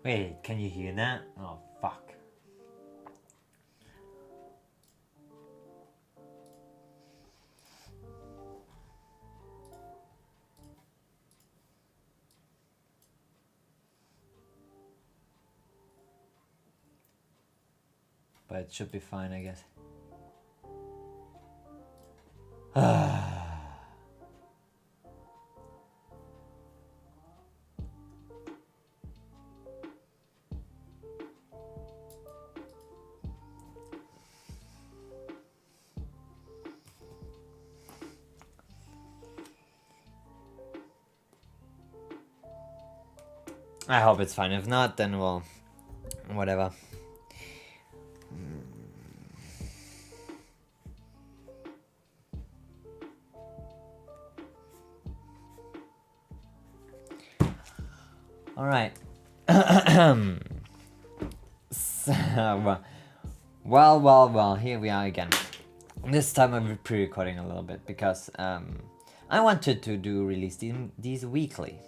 Wait, can you hear that? Oh, fuck. But it should be fine, I guess. I hope it's fine. If not, then well, whatever. All right. Well, here we are again. This time I'm pre-recording a little bit because I wanted to release these weekly.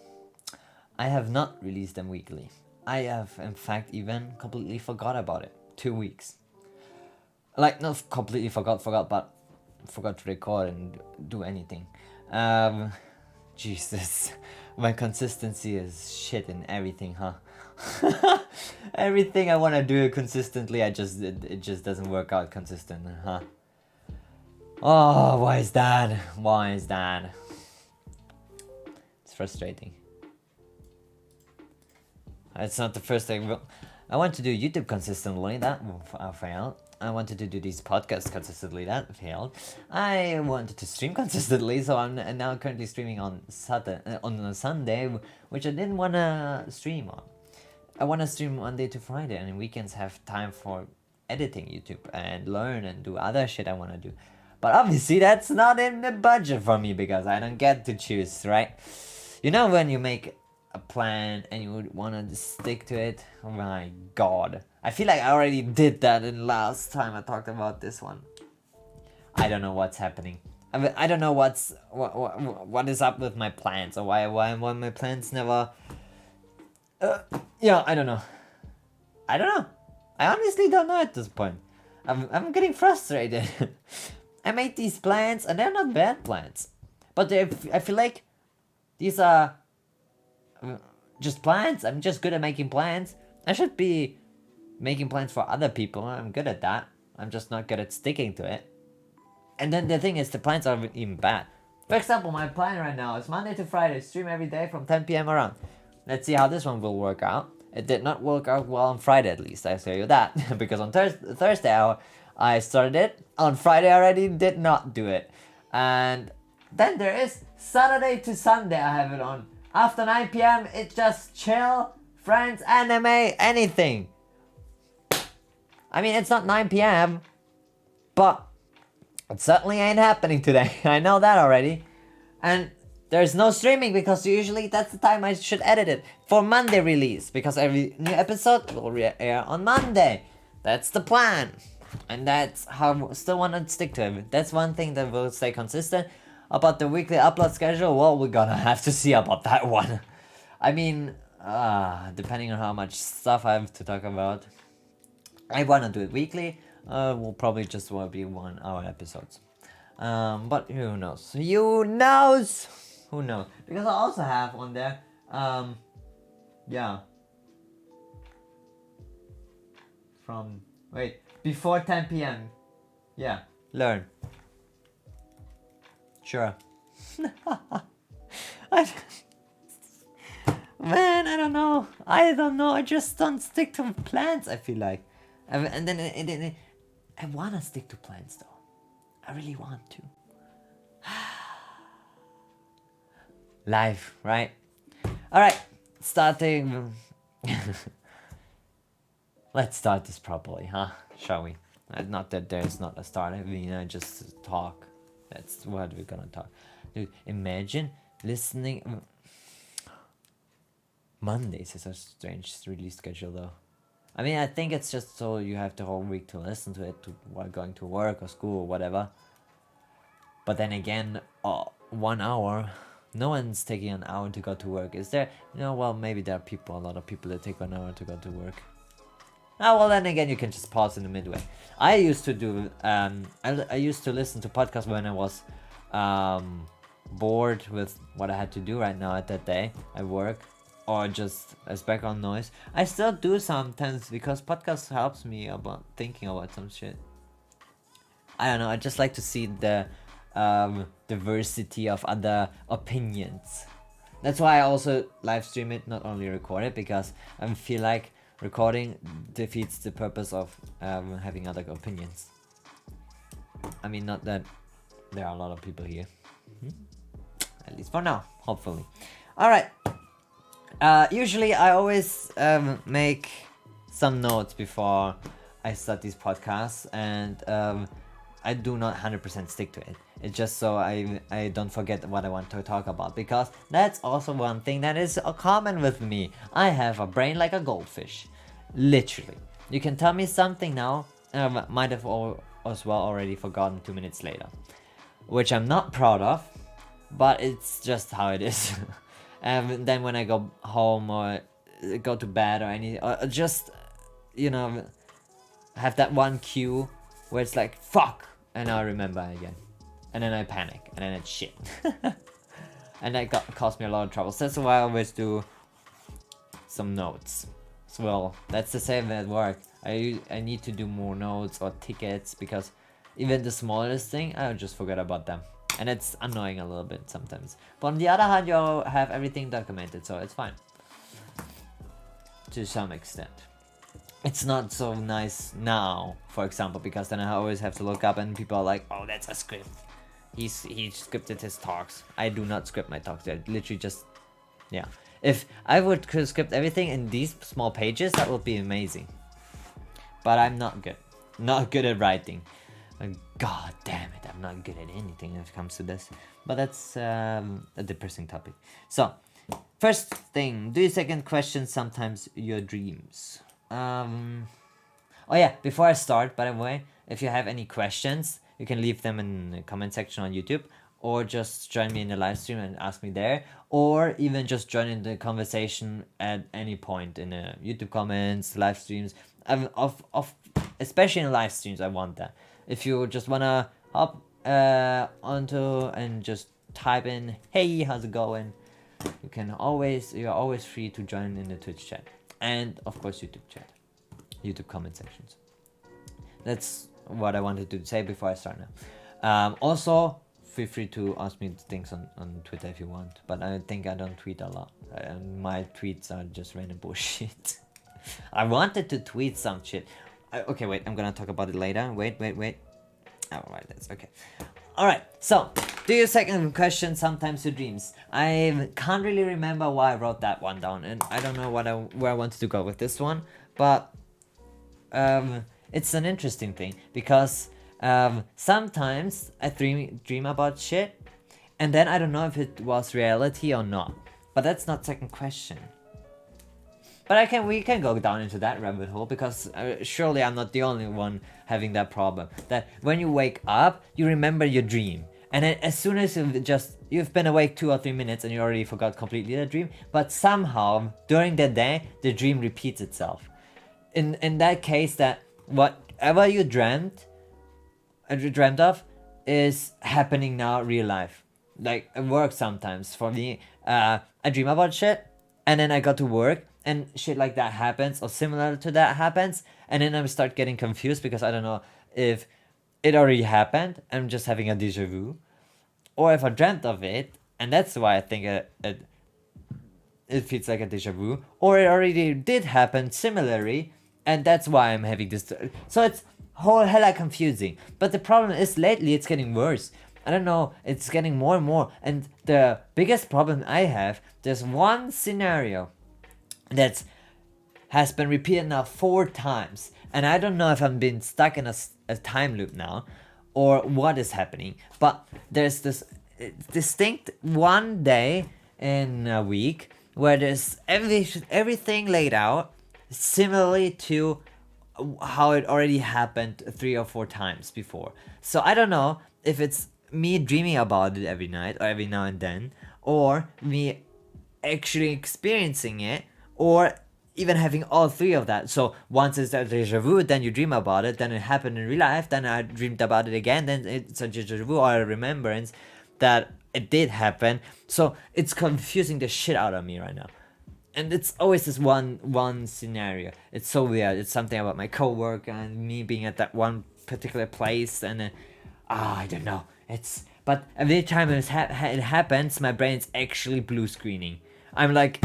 I have not released them weekly. I have, in fact, even completely forgot about it. 2 weeks. Like, not completely forgot, but forgot to record and do anything. Jesus. My consistency is shit in everything, huh? Everything I want to do consistently, it just doesn't work out consistent, huh? Oh, why is that? Why is that? It's frustrating. It's not the first thing. I want to do YouTube consistently. That failed. I wanted to do these podcasts consistently. That failed. I wanted to stream consistently, so I'm now currently streaming on on a Sunday, which I didn't want to stream on. I want to stream Monday to Friday, and weekends have time for editing YouTube and learn and do other shit I want to do. But obviously that's not in the budget for me because I don't get to choose, right? You know when you make a plan and you would want to stick to it? Oh my god. I feel like I already did that in last time I talked about this one. I don't know what's happening. I don't know what is up with my plans or why my plans never... yeah, I don't know. I don't know. I honestly don't know at this point. I'm getting frustrated. I made these plans and they're not bad plans. But I feel like these are just plans. I'm just good at making plans. I should be making plans for other people. I'm good at that. I'm just not good at sticking to it. And then the thing is, the plans are even bad. For example, my plan right now is Monday to Friday, stream every day from 10 p.m. around. Let's see how this one will work out. It did not work out well on Friday, at least, I tell you that. Because on Thursday I started it. On Friday I already did not do it. And then there is Saturday to Sunday I have it on. After 9 p.m. it's just chill, friends, anime, anything. I mean, it's not 9 p.m. But it certainly ain't happening today. I know that already. And there's no streaming because usually that's the time I should edit it for Monday release, because every new episode will air on Monday. That's the plan, and that's how I still want to stick to it. That's one thing that will stay consistent. About the weekly upload schedule, well, we're gonna have to see about that one. I mean, depending on how much stuff I have to talk about, I wanna do it weekly. We'll probably just want to be 1 hour episodes. But who knows? Who knows? Who knows? Because I also have on there, yeah. Before 10 p.m. Yeah, learn. Sure. Man, I don't know. I just don't stick to plans, I feel like. And then I wanna stick to plans though. I really want to. Life, right? Alright, starting. Let's start this properly, huh? Shall we? Not that there's not a start, I mean, I just talk. That's what we're gonna talk. Dude, imagine listening. Mondays is a strange release schedule though. I mean, I think it's just so you have the whole week to listen to it while going to work or school or whatever. But then again, 1 hour, No one's taking an hour to go to work, is there? Well, maybe there are a lot of people that take an hour to go to work. Oh, well, then again, you can just pause in the midway. I used to do, I used to listen to podcasts when I was bored with what I had to do right now at that day at work, or just as background noise. I still do sometimes because podcast helps me about thinking about some shit. I don't know, I just like to see the diversity of other opinions. That's why I also live stream it, not only record it, because I feel like recording defeats the purpose of having other opinions. I mean, not that there are a lot of people here. At least for now, hopefully. Alright. Usually I always make some notes before I start these podcasts, and I do not 100% stick to it. It's just so I don't forget what I want to talk about, because that's also one thing that is common with me. I have a brain like a goldfish. Literally. You can tell me something now, and I might have as well already forgotten 2 minutes later. Which I'm not proud of, but it's just how it is. And then when I go home or go to bed or just, have that one cue where it's like, fuck, and I remember again. And then I panic, and then it's shit. And that cost me a lot of trouble. So that's why I always do some notes. So, well, that's the same at work. I need to do more notes or tickets, because even the smallest thing, I just forget about them. And it's annoying a little bit sometimes. But on the other hand, you have everything documented, so it's fine. To some extent. It's not so nice now, for example, because then I always have to look up and people are like, oh, that's a script. He scripted his talks. I do not script my talks. I literally just, yeah. If I would script everything in these small pages, that would be amazing. But I'm not good. Not good at writing. God damn it, I'm not good at anything when it comes to this. But that's a depressing topic. So, first thing, do you second question sometimes your dreams? Oh yeah, before I start, by the way, if you have any questions, you can leave them in the comment section on YouTube, or just join me in the live stream and ask me there, or even just join in the conversation at any point in the YouTube comments, live streams. Especially in live streams, I want that. If you just wanna hop onto and just type in, hey, how's it going? You're always free to join in the Twitch chat. And of course YouTube chat. YouTube comment sections. That's what I wanted to say before I start now. Also, feel free to ask me things on Twitter if you want. But I think I don't tweet a lot. My tweets are just random bullshit. I wanted to tweet some shit. Okay, wait, I'm gonna talk about it later. Wait. Alright, that's okay. Alright, so, do your second question sometimes your dreams? I can't really remember why I wrote that one down, and I don't know where I wanted to go with this one, but it's an interesting thing, because sometimes I dream about shit, and then I don't know if it was reality or not. But that's not second question. But we can go down into that rabbit hole, because surely I'm not the only one having that problem. That when you wake up, you remember your dream. And then as soon as you've been awake 2 or 3 minutes and you already forgot completely the dream, but somehow during the day, the dream repeats itself. In that case, that whatever you dreamt of is happening now real life. Like at work sometimes. For me, I dream about shit, and then I go to work, and shit like that happens, or similar to that happens, and then I start getting confused because I don't know if it already happened, I'm just having a déjà vu, or if I dreamt of it, and that's why I think it feels like a déjà vu, or it already did happen similarly, and that's why I'm having this. So it's hella confusing. But the problem is lately it's getting worse. I don't know, it's getting more and more, and the biggest problem I have, there's one scenario that has been repeated now 4 times, and I don't know if I'm being stuck in a time loop now or what is happening, but there's this distinct one day in a week where there's everything laid out similarly to how it already happened 3 or 4 times before. So I don't know if it's me dreaming about it every night or every now and then, or me actually experiencing it, or even having all three of that. So once it's a deja vu, then you dream about it, then it happened in real life, then I dreamed about it again, then it's a deja vu or a remembrance that it did happen. So it's confusing the shit out of me right now. And it's always this one scenario. It's so weird. It's something about my coworker and me being at that one particular place, and I don't know. But every time it happens, my brain's actually blue screening. I'm like,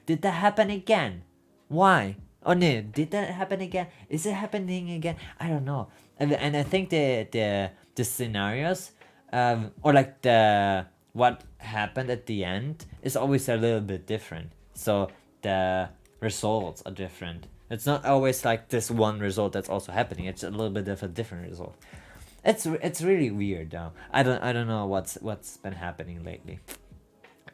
did that happen again? Why? Oh no, did that happen again? Is it happening again? I don't know. And I think the scenarios, or like the what happened at the end is always a little bit different. So the results are different. It's not always like this one result that's also happening. It's a little bit of a different result. It's really weird though. I don't know what's been happening lately.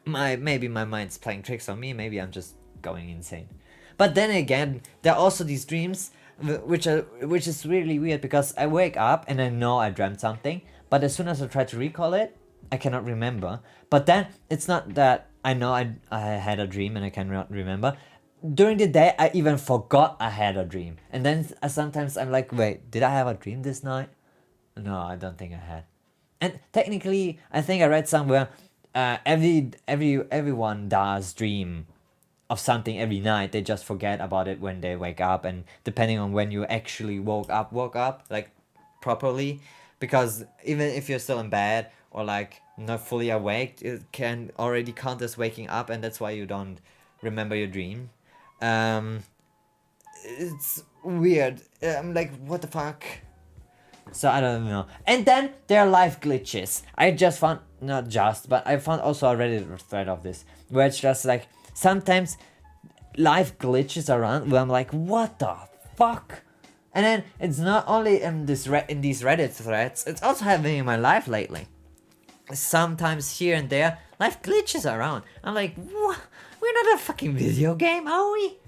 Maybe my mind's playing tricks on me. Maybe I'm just going insane. But then again, there are also these dreams which is really weird, because I wake up and I know I dreamt something, but as soon as I try to recall it, I cannot remember. But then it's not that I know I had a dream and I cannot remember. During the day, I even forgot I had a dream, and then sometimes I'm like, wait, did I have a dream this night? No, I don't think I had. And technically, I think I read somewhere, everyone does dream of something every night. They just forget about it when they wake up, and depending on when you actually woke up like properly, because even if you're still in bed or like not fully awake, it can already count as waking up, and that's why you don't remember your dream. It's weird. I'm like, what the fuck? So I don't know. And then there are life glitches. I just found, not just, but I found also a Reddit thread of this, where it's just like, sometimes life glitches around where I'm like, what the fuck? And then it's not only in these Reddit threads, it's also happening in my life lately. Sometimes here and there, life glitches around. I'm like, what? We're not a fucking video game, are we?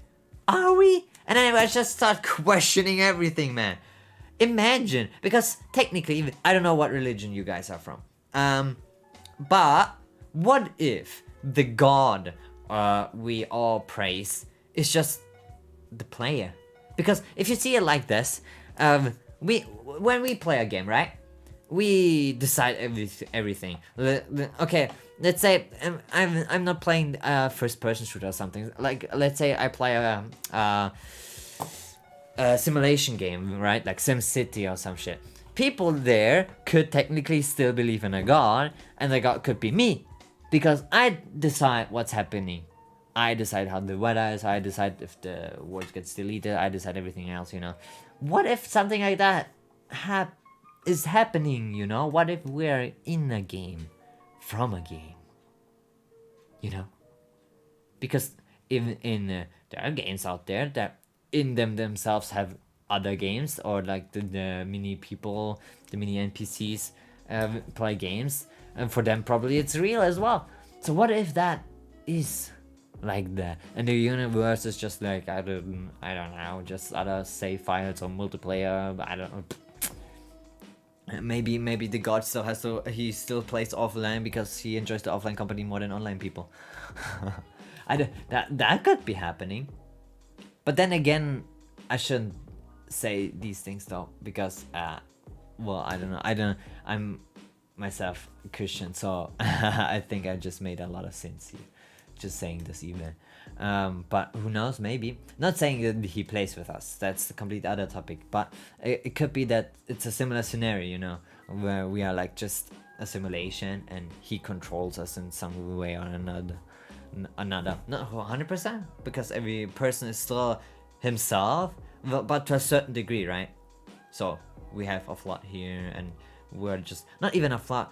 Are we? And then I just start questioning everything, man. Imagine, because technically, I don't know what religion you guys are from. But what if the God we all praise is just the player? Because if you see it like this, when we play a game, right? We decide everything. Okay, let's say I'm not playing a first-person shooter or something. Like, let's say I play a simulation game, right? Like SimCity or some shit. People there could technically still believe in a god, and the god could be me, because I decide what's happening. I decide how the weather is. I decide if the word gets deleted. I decide everything else. What if something like that is happening? What if we're in a game from a game? Because in there are games out there that in themselves have other games, or like the mini people, the mini NPCs play games, and for them probably it's real as well. So what if that is like that, and the universe is just like, I don't know, just other save files or multiplayer? I don't know. Maybe the god still he still plays offline because he enjoys the offline company more than online people. That could be happening. But then again, I shouldn't say these things though, because well, I don't know. I'm myself Christian, so I think I just made a lot of sense here, just saying this even. But who knows? Maybe. Not saying that he plays with us. That's a complete other topic. But it could be that it's a similar scenario, where we are like just a simulation, and he controls us in some way or another. Not 100%, because every person is still himself, but to a certain degree, right? So we have a flaw here, and we're just not even a flaw,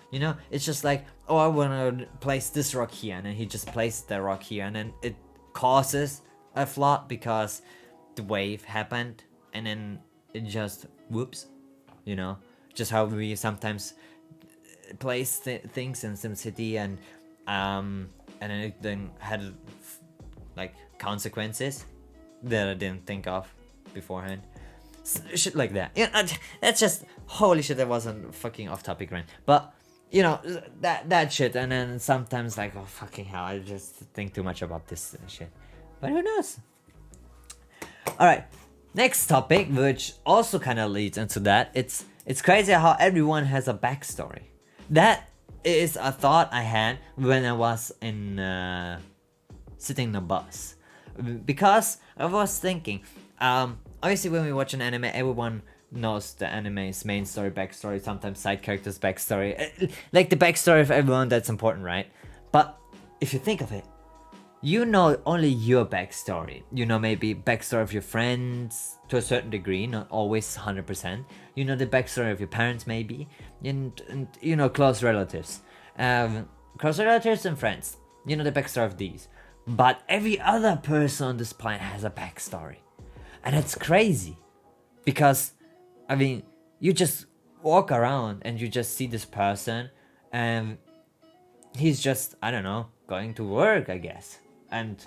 it's just like, oh, I want to place this rock here, and then he just places the rock here, and then it causes a flaw because the wave happened, and then it just whoops, just how we sometimes place things in SimCity, and then it then had like consequences that I didn't think of beforehand. Shit like that. That's just, holy shit, that wasn't fucking off topic, right? But that shit. And then sometimes like, oh fucking hell, I just think too much about this shit. But who knows? All right, next topic, which also kind of leads into that. It's crazy how everyone has a backstory. That is a thought I had when I was in sitting in a bus, because I was thinking, obviously when we watch an anime, everyone knows the anime's main story, backstory, sometimes side characters' backstory, like the backstory of everyone. That's important, right? But if you think of it, you know only your backstory. You know maybe backstory of your friends to a certain degree, not always 100%. You know the backstory of your parents maybe, and you know close relatives. Close relatives and friends. You know the backstory of these. But every other person on this planet has a backstory. And it's crazy. Because, I mean, you just walk around and you just see this person and he's just, I don't know, going to work, I guess. And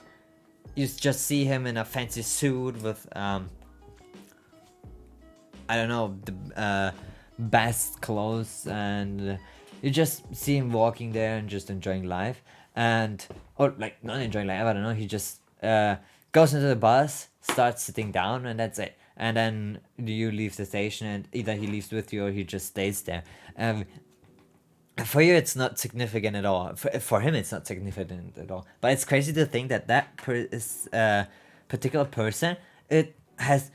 you just see him in a fancy suit with, I don't know, the best clothes, and you just see him walking there and just enjoying life. And, or like, not enjoying life, I don't know, he just goes into the bus, starts sitting down, and that's it. And then you leave the station, and either he leaves with you or he just stays there. For you, it's not significant at all. For him, it's not significant at all. But it's crazy to think that particular person, it has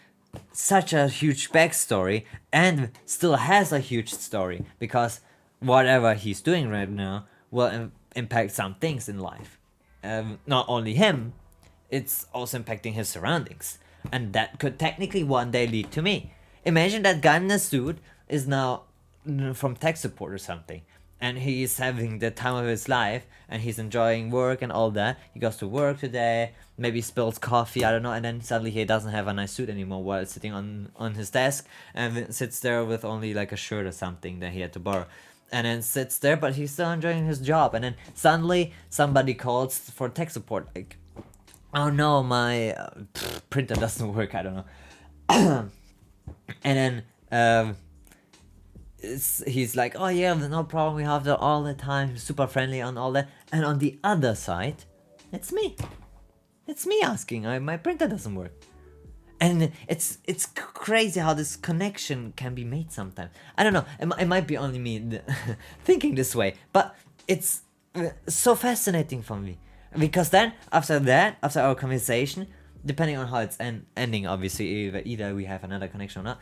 such a huge backstory and still has a huge story, because whatever he's doing right now will impact some things in life. Not only him, it's also impacting his surroundings. And that could technically one day lead to me. Imagine that guy in the suit is now from tech support or something, and he's having the time of his life, and he's enjoying work and all that. He goes to work today, maybe spills coffee, I don't know, and then suddenly he doesn't have a nice suit anymore while sitting on his desk, and sits there with only like a shirt or something that he had to borrow. And then sits there, but he's still enjoying his job. And then suddenly somebody calls for tech support, like, oh no, my printer doesn't work, I don't know. And then he's like, oh yeah, no problem, we have that all the time, super friendly and all that. And on the other side, it's me asking, my printer doesn't work. And it's crazy how this connection can be made sometimes. I don't know, it might be only me thinking this way, but it's so fascinating for me. Because then, after our conversation, depending on how it's ending, obviously, either we have another connection or not,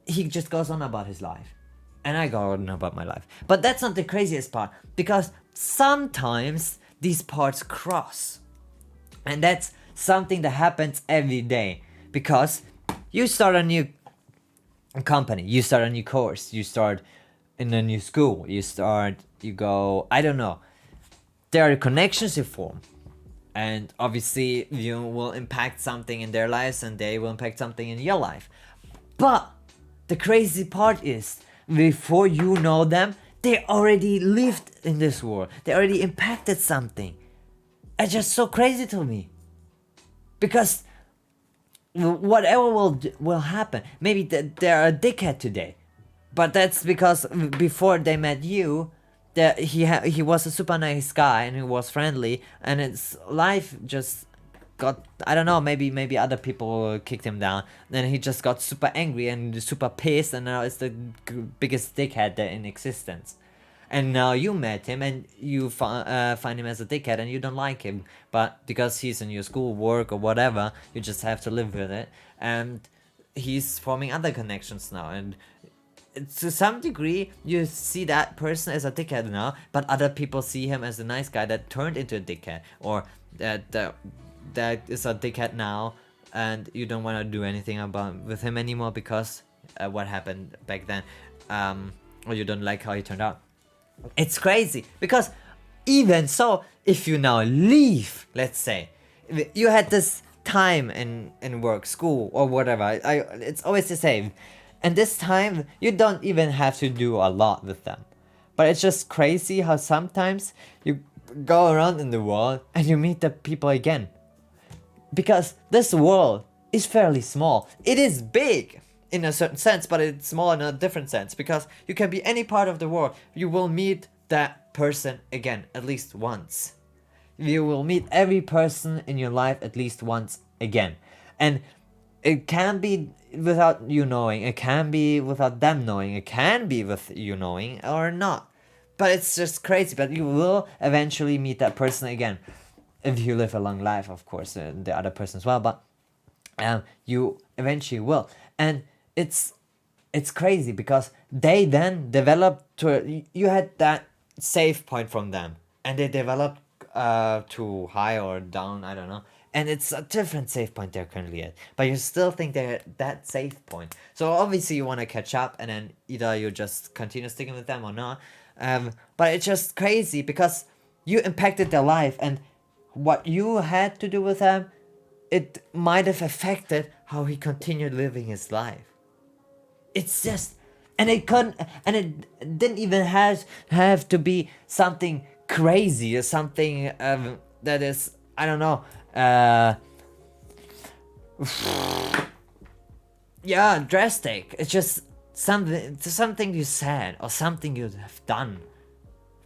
he just goes on about his life. And I go on about my life. But that's not the craziest part, because sometimes these parts cross. And that's something that happens every day. Because you start a new company, you start a new course, you start in a new school, you go, I don't know. There are connections you form. And obviously you will impact something in their lives and they will impact something in your life. But the crazy part is, before you know them, they already lived in this world. They already impacted something. It's just so crazy to me. Because whatever will happen. Maybe they're a dickhead today. But that's because before they met you, he was a super nice guy and he was friendly, and his life just got, I don't know, maybe other people kicked him down, then he just got super angry and super pissed, and now it's the biggest dickhead there in existence. And now you met him and you find him as a dickhead and you don't like him, but because he's in your school, work, or whatever, you just have to live with it. And he's forming other connections now, and to some degree you see that person as a dickhead now, but other people see him as a nice guy that turned into a dickhead, or that is a dickhead now, and you don't want to do anything with him anymore because what happened back then, or you don't like how he turned out. It's crazy, because even so, if you now leave, let's say, you had this time in work, school, or whatever, it's always the same, and this time, you don't even have to do a lot with them. But it's just crazy how sometimes you go around in the world and you meet the people again. Because this world is fairly small. It is big in a certain sense, but it's small in a different sense. Because you can be any part of the world. You will meet that person again at least once. You will meet every person in your life at least once again. And it can be without you knowing, it can be without them knowing, it can be with you knowing or not. But it's just crazy. But you will eventually meet that person again. If you live a long life, of course, the other person as well. But you eventually will. And it's crazy because they then developed to, you had that safe point from them. And they developed to high or down, I don't know. And it's a different save point they're currently at. But you still think they're at that save point. So obviously you want to catch up and then either you just continue sticking with them or not. But it's just crazy because you impacted their life and what you had to do with them, it might have affected how he continued living his life. It's just, and it couldn't, and it didn't even have to be something crazy or something that is, I don't know, yeah, drastic. It's just something you said or something you have done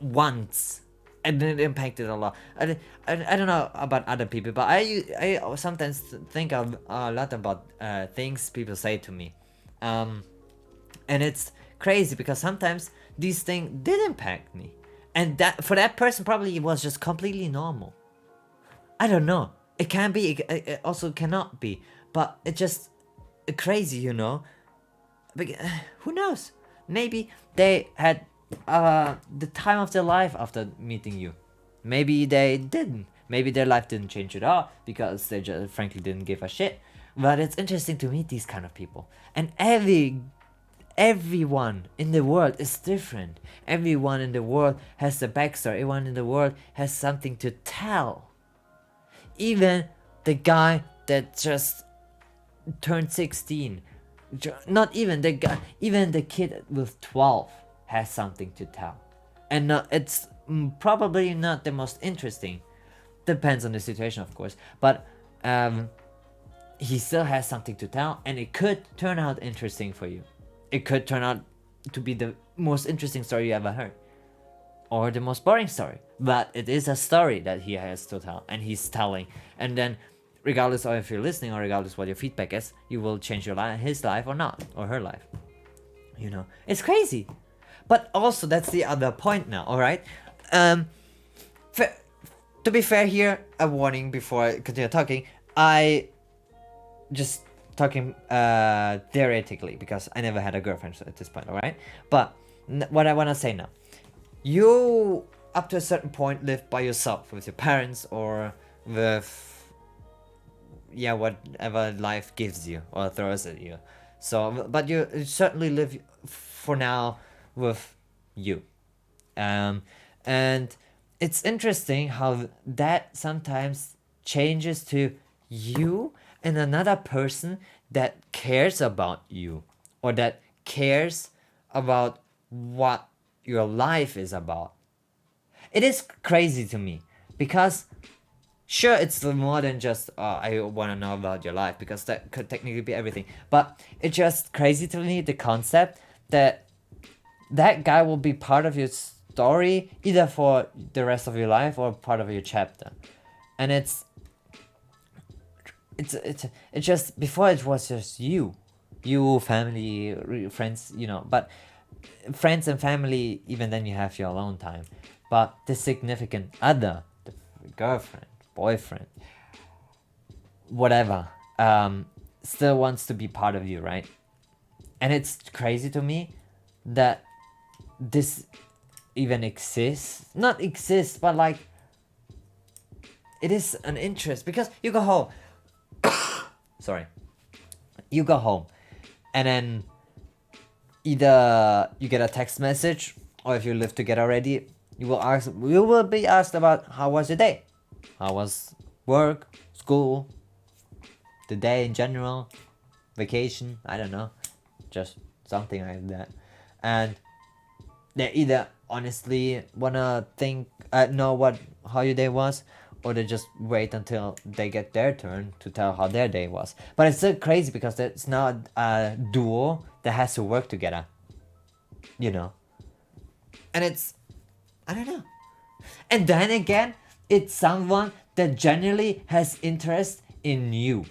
once and it impacted a lot. I don't know about other people, but I sometimes think of a lot about things people say to me, and it's crazy because sometimes these things did impact me, and that for that person probably it was just completely normal. I don't know. It can be. It also cannot be. But it's just crazy, you know. Who knows? Maybe they had the time of their life after meeting you. Maybe they didn't. Maybe their life didn't change at all because they just frankly didn't give a shit. But it's interesting to meet these kind of people. And everyone in the world is different. Everyone in the world has a backstory. Everyone in the world has something to tell. Even the guy that just turned 16, not even the guy, even the kid with 12 has something to tell. And it's probably not the most interesting. Depends on the situation, of course. But he still has something to tell, and it could turn out interesting for you. It could turn out to be the most interesting story you ever heard. Or the most boring story. But it is a story that he has to tell, and he's telling. And then, regardless of if you're listening or regardless what your feedback is, you will change your life, his life or not, or her life. You know, it's crazy. But also, that's the other point now, alright? To be fair here, a warning before I continue talking. I just talking theoretically, because I never had a girlfriend at this point, alright? But what I want to say now. You, up to a certain point, live by yourself with your parents or with, yeah, whatever life gives you or throws at you. So, but you certainly live for now with you. And it's interesting how that sometimes changes to you and another person that cares about you or that cares about what your life is about. It is crazy to me because sure it's more than just I want to know about your life, because that could technically be everything, but it's just crazy to me the concept that that guy will be part of your story either for the rest of your life or part of your chapter. And it's just, before it was just you, family, friends, you know, but friends and family, even then you have your alone time. But the significant other, the girlfriend, boyfriend, whatever, still wants to be part of you, right? And it's crazy to me that this even exists. Not exists, but like, it is an interest, because you go home. Sorry. You go home, and then either you get a text message, or if you live together already, you will be asked about how was your day, how was work, school, the day in general, vacation, I don't know, just something like that. And they either honestly wanna know how your day was, or they just wait until they get their turn to tell how their day was. But it's still crazy because it's not a duo that has to work together, you know. And it's I don't know. And then again, it's someone that generally has interest in you,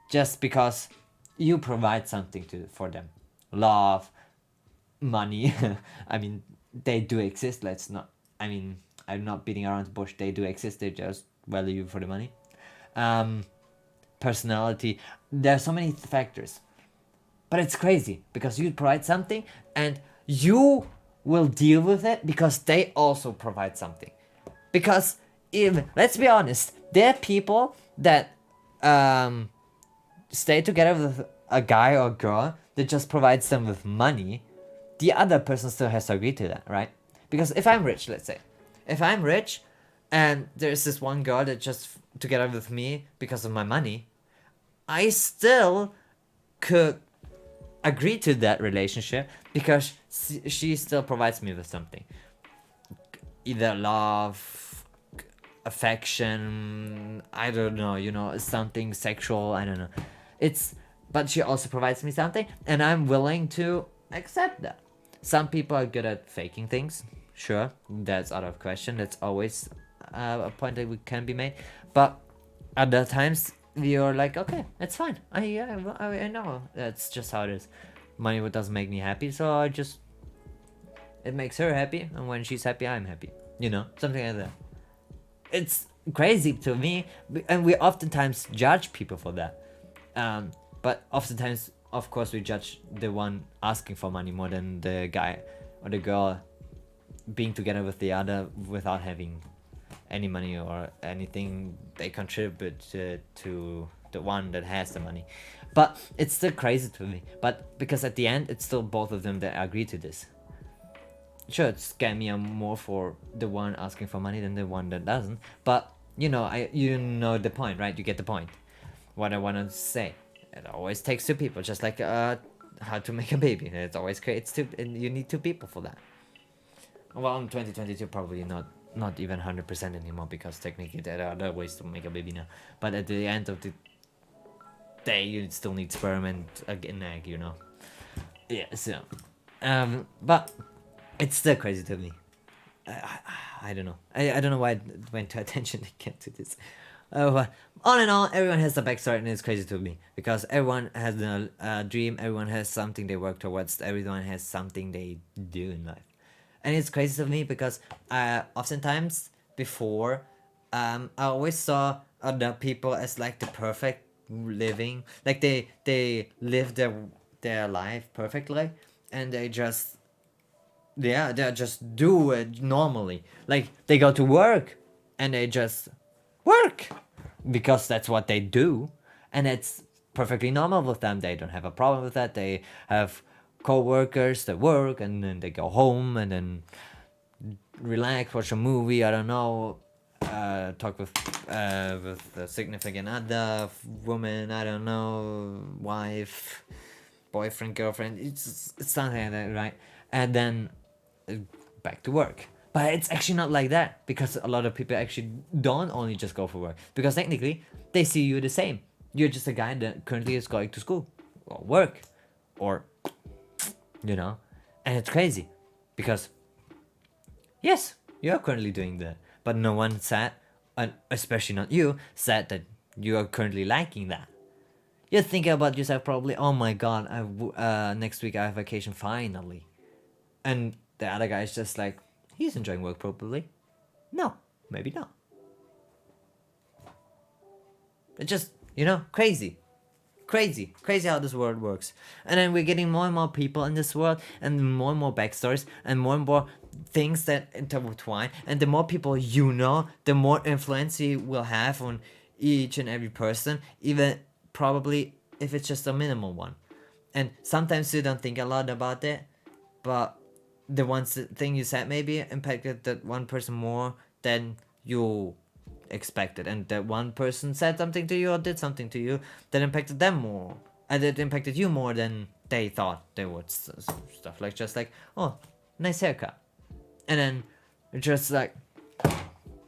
just because you provide something to for them, love, money. I mean, they do exist. Let's not. I mean, I'm not beating around the bush. They do exist. They just value you for the money. Um, Personality. There are so many factors, but it's crazy because you provide something and you will deal with it because they also provide something. Because if let's be honest, there are people that um, stay together with a guy or girl that just provides them with money. The other person still has to agree to that, right? Because if I'm rich, let's say, if I'm rich and there's this one girl that just together with me because of my money, I still could agree to that relationship because she still provides me with something, either love, affection, I don't know, something sexual, I don't know. It's but she also provides me something and I'm willing to accept that. Some people are good at faking things, sure, that's out of question, that's always a point that we can be made, but other times you're like, okay, it's fine, I know that's just how it is. Money doesn't make me happy, so it makes her happy, and when she's happy, I'm happy. Something like that. It's crazy to me, and we oftentimes judge people for that. But oftentimes, of course, we judge the one asking for money more than the guy or the girl being together with the other without having any money or anything they contribute to the one that has the money. But it's still crazy to me. But because at the end, it's still both of them that agree to this. Sure, it's scam me more for the one asking for money than the one that doesn't. But you know the point, right? You get the point. What I want to say. It always takes two people, just like how to make a baby. It always creates two, and you need two people for that. Well, in 2022, probably not even 100% anymore, because technically there are other ways to make a baby now. But at the end of the day, you still need sperm and an egg, Yeah, so. But it's still crazy to me. I don't know. I don't know why I went to attention again to this. But all in all, everyone has a backstory, and it's crazy to me because everyone has a dream, everyone has something they work towards, everyone has something they do in life. And it's crazy to me because oftentimes before, I always saw other people as like the perfect living, like they live their life perfectly, and they just do it normally. Like they go to work, and they just work because that's what they do, and it's perfectly normal with them. They don't have a problem with that. They have co-workers that work, and then they go home and then relax, watch a movie, I don't know, talk with a significant other, woman, I don't know, wife, boyfriend, girlfriend, it's something like that, right? And then back to work. But it's actually not like that, because a lot of people actually don't only just go for work, because technically they see you the same. You're just a guy that currently is going to school or work, or and it's crazy because yes, you're currently doing that, but no one said, and especially not you, said that you are currently liking that. You're thinking about yourself probably, oh my god, next week I have vacation finally. And the other guy is just like, he's enjoying work probably. No, maybe not. It's just, crazy. Crazy how this world works. And then we're getting more and more people in this world, and more backstories, and more things that intertwine. And the more people the more influence you will have on each and every person, even probably if it's just a minimal one. And sometimes you don't think a lot about it, but the thing you said maybe impacted that one person more than you expected, and that one person said something to you or did something to you that impacted them more, and it impacted you more than they thought they would. Stuff like, just like, oh, nice haircut, and then just like,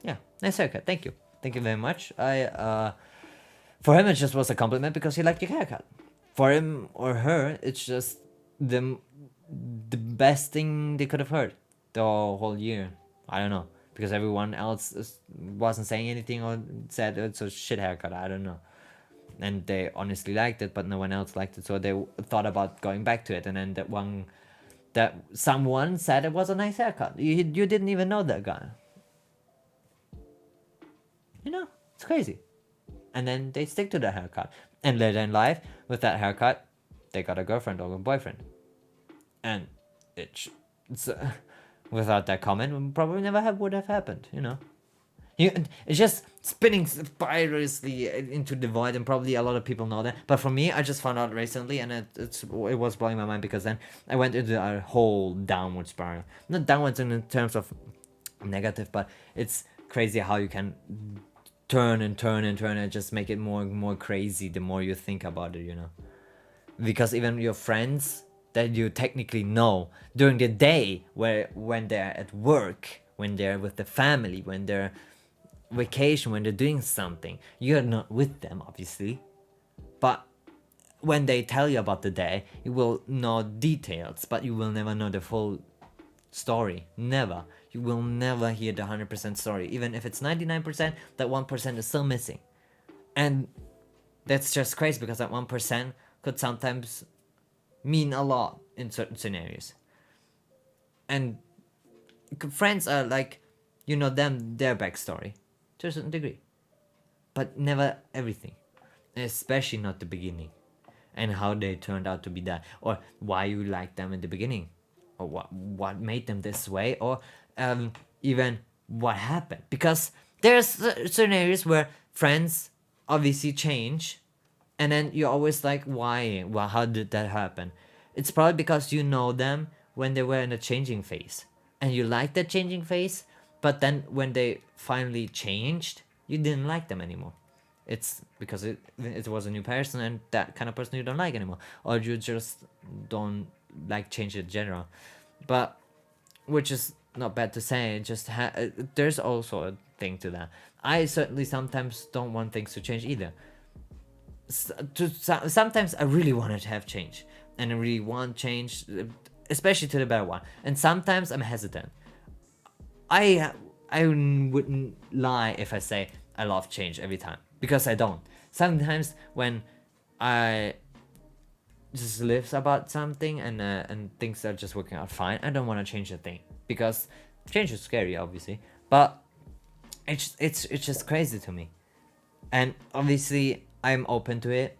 yeah, nice haircut, thank you very much. For him it just was a compliment because he liked your haircut. For him or her, it's just the best thing they could have heard the whole year. I don't know, because everyone else wasn't saying anything or said it's a shit haircut. I don't know. And they honestly liked it, but no one else liked it, so they thought about going back to it. And then that someone said it was a nice haircut. You didn't even know that guy. You know, it's crazy. And then they stick to the haircut. And later in life, with that haircut, they got a girlfriend or a boyfriend. And it's without that comment, probably never would have happened. You know. It's just spinning spiralously into the void, and probably a lot of people know that. But for me, I just found out recently, and it was blowing my mind, because then I went into a whole downward spiral. Not downwards in terms of negative, but it's crazy how you can turn and turn and turn and just make it more and more crazy the more you think about it, you know. Because even your friends that you technically know during the day, when they're at work, when they're with the family, when they're vacation, when they're doing something, you're not with them, obviously. But when they tell you about the day, you will know details, but you will never know the full story. Never. You will never hear the 100% story. Even if it's 99%, that 1% is still missing. And that's just crazy, because that 1% could sometimes mean a lot in certain scenarios. And friends are like, you know them, their backstory to a certain degree, but never everything, especially not the beginning, and how they turned out to be that, or why you liked them in the beginning, or what made them this way, or even what happened. Because there's certain areas where friends obviously change, and then you're always like, why? Well, how did that happen? It's probably because you know them when they were in a changing phase, and you like that changing phase, but then when they finally changed, you didn't like them anymore. It's because it was a new person, and that kind of person you don't like anymore, or you just don't like change in general. But which is not bad to say. Just there's also a thing to that. I certainly sometimes don't want things to change either. Sometimes I really want to have change, and I really want change, especially to the better one. And sometimes I'm hesitant. I wouldn't lie if I say I love change every time, because I don't. Sometimes when I just live about something, and things are just working out fine, I don't want to change a thing, because change is scary, obviously. But it's just crazy to me, and obviously I'm open to it,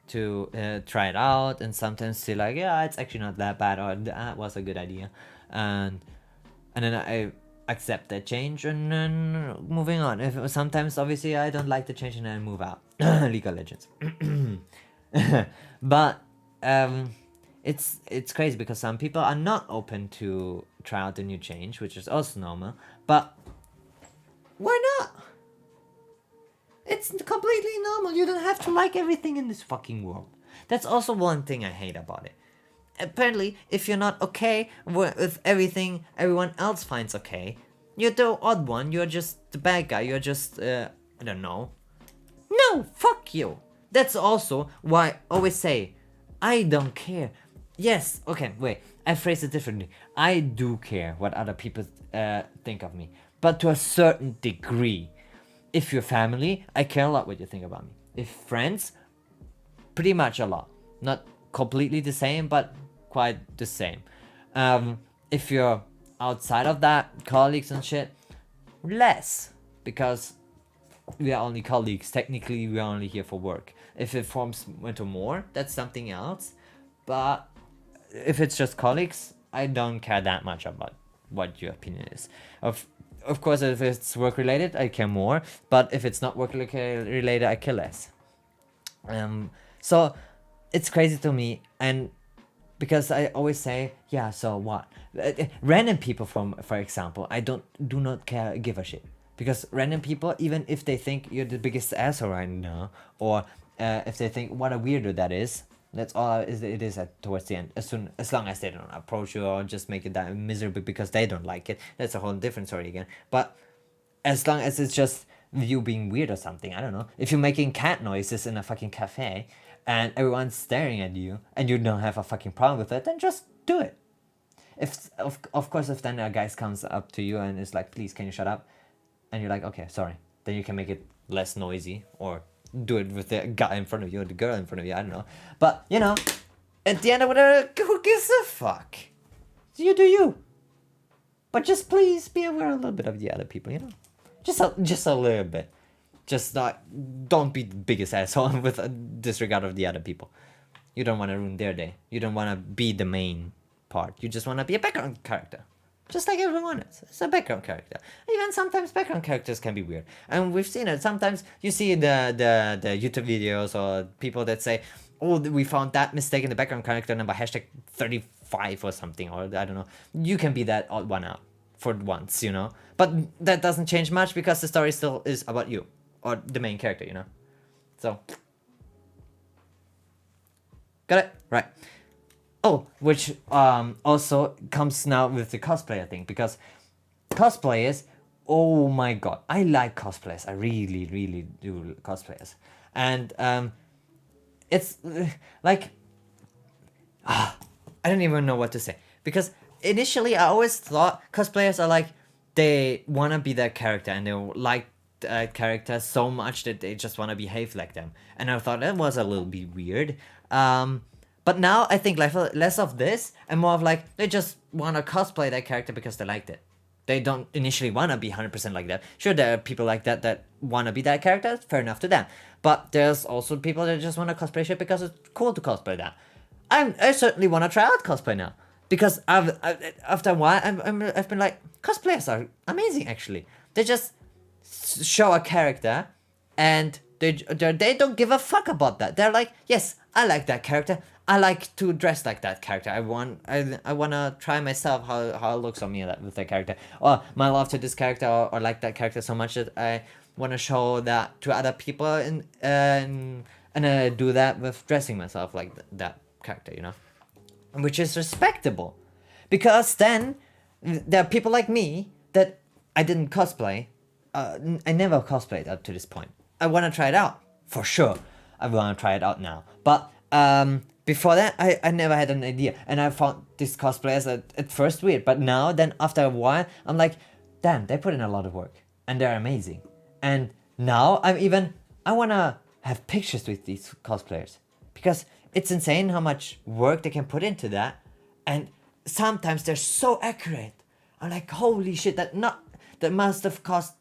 to try it out, and sometimes feel like, yeah, it's actually not that bad, or that was a good idea, and then I accept that change, and then moving on. If sometimes obviously I don't like the change, and I move out. League of Legends. But it's crazy, because some people are not open to try out the new change, which is also normal. But why not? It's completely normal. You don't have to like everything in this fucking world. That's also one thing I hate about it. Apparently, if you're not okay with everything everyone else finds okay, you're the odd one. You're just the bad guy. You're just I don't know. No, fuck you. That's also why I always say, I don't care. Yes, okay, wait. I phrase it differently. I do care what other people think of me, but to a certain degree. If you're family, I care a lot what you think about me. If friends, pretty much a lot. Not completely the same, but quite the same. If you're outside of that, colleagues and shit, less, because we are only colleagues. Technically, we are only here for work. If it forms into more, that's something else. But if it's just colleagues, I don't care that much about what your opinion is. Of course, if it's work related, I care more. But if it's not work related, I care less. So it's crazy to me, and because I always say, yeah, so what? Random people, for example, I do not give a shit, because random people, even if they think you're the biggest asshole right now, or if they think what a weirdo that is, that's all it is towards the end. As long as they don't approach you or just make it that miserable because they don't like it, that's a whole different story again. But as long as it's just you being weird or something, I don't know. If you're making cat noises in a fucking cafe and everyone's staring at you and you don't have a fucking problem with it, then just do it. Of course, if then a guy comes up to you and is like, please, can you shut up? And you're like, okay, sorry. Then you can make it less noisy, or do it with the guy in front of you or the girl in front of you. I don't know. But you know, at the end of it, who gives a fuck? You do you. But just please be aware a little bit of the other people. You know, just a little bit. Just not. Don't be the biggest asshole with a disregard of the other people. You don't want to ruin their day. You don't want to be the main part. You just want to be a background character. Just like everyone is. It's a background character. Even sometimes background characters can be weird. And we've seen it. Sometimes you see the YouTube videos or people that say, oh, we found that mistake in the background character number hashtag 35 or something. Or I don't know. You can be that odd one out for once, you know. But that doesn't change much because the story still is about you. Or the main character, you know. So. Got it? Right. Oh, which also comes now with the cosplayer thing, because cosplayers, oh my god, I like cosplayers. I really, really do cosplayers. And it's like, I don't even know what to say. Because initially I always thought cosplayers are like, they want to be that character and they like that character so much that they just want to behave like them. And I thought that was a little bit weird. But now I think less of this and more of like, they just want to cosplay that character because they liked it. They don't initially want to be 100% like that. Sure, there are people like that want to be that character. Fair enough to them. But there's also people that just want to cosplay shit because it's cool to cosplay that. I certainly want to try out cosplay now. Because after a while, I've been like, cosplayers are amazing actually. They just show a character and they don't give a fuck about that. They're like, yes, I like that character. I like to dress like that character. I want to try myself how it looks on me with that character. Or my love to this character or like that character so much that I want to show that to other people and I do that with dressing myself like that character, you know, which is respectable, because then there are people like me that I didn't cosplay. I never cosplayed up to this point. I want to try it out for sure. I want to try it out now, but before that, I never had an idea, and I found these cosplayers at first weird, but now then after a while, I'm like, damn, they put in a lot of work, and they're amazing. And now I wanna have pictures with these cosplayers, because it's insane how much work they can put into that, and sometimes they're so accurate. I'm like, holy shit, that must have cost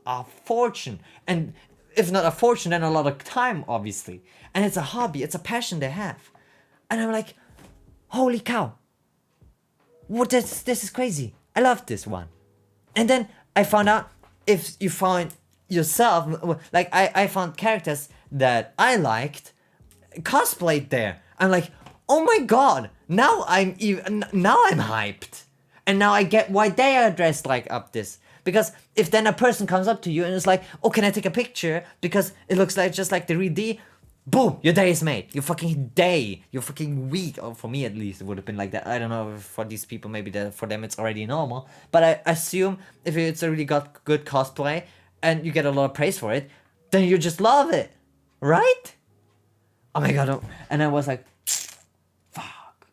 a fortune, and if not a fortune, then a lot of time, obviously. And it's a hobby, it's a passion they have. And I'm like, holy cow. What this is crazy. I love this one. And then I found out, if you find yourself, like I found characters that I liked cosplayed there. I'm like, oh my god, now I'm hyped. And now I get why they are dressed like up this. Because if then a person comes up to you and is like, oh, can I take a picture? Because it looks like just like the 3D. Boom, your day is made. Your fucking week, or for me at least, it would have been like that. I don't know if for these people, maybe for them it's already normal. But I assume if it's a really good cosplay and you get a lot of praise for it, then you just love it, right? Oh my god! And I was like, fuck,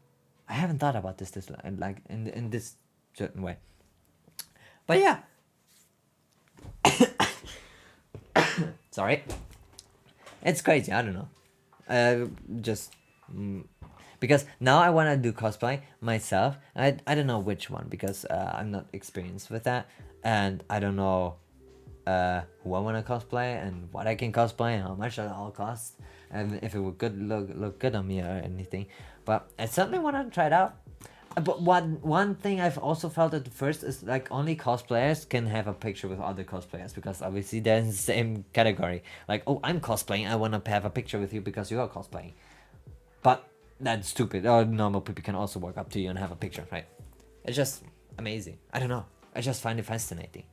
I haven't thought about this like in this certain way. But yeah, sorry. It's crazy. I don't know. Because now I want to do cosplay myself. I don't know which one, because I'm not experienced with that, and I don't know who I want to cosplay and what I can cosplay and how much it all costs, and if it would look good on me or anything. But I certainly want to try it out. But one thing I've also felt at first is like, only cosplayers can have a picture with other cosplayers, because obviously they're in the same category. Like, oh, I'm cosplaying, I want to have a picture with you because you are cosplaying. But that's stupid. Or normal people can also walk up to you and have a picture, right? It's just amazing. I don't know. I just find it fascinating,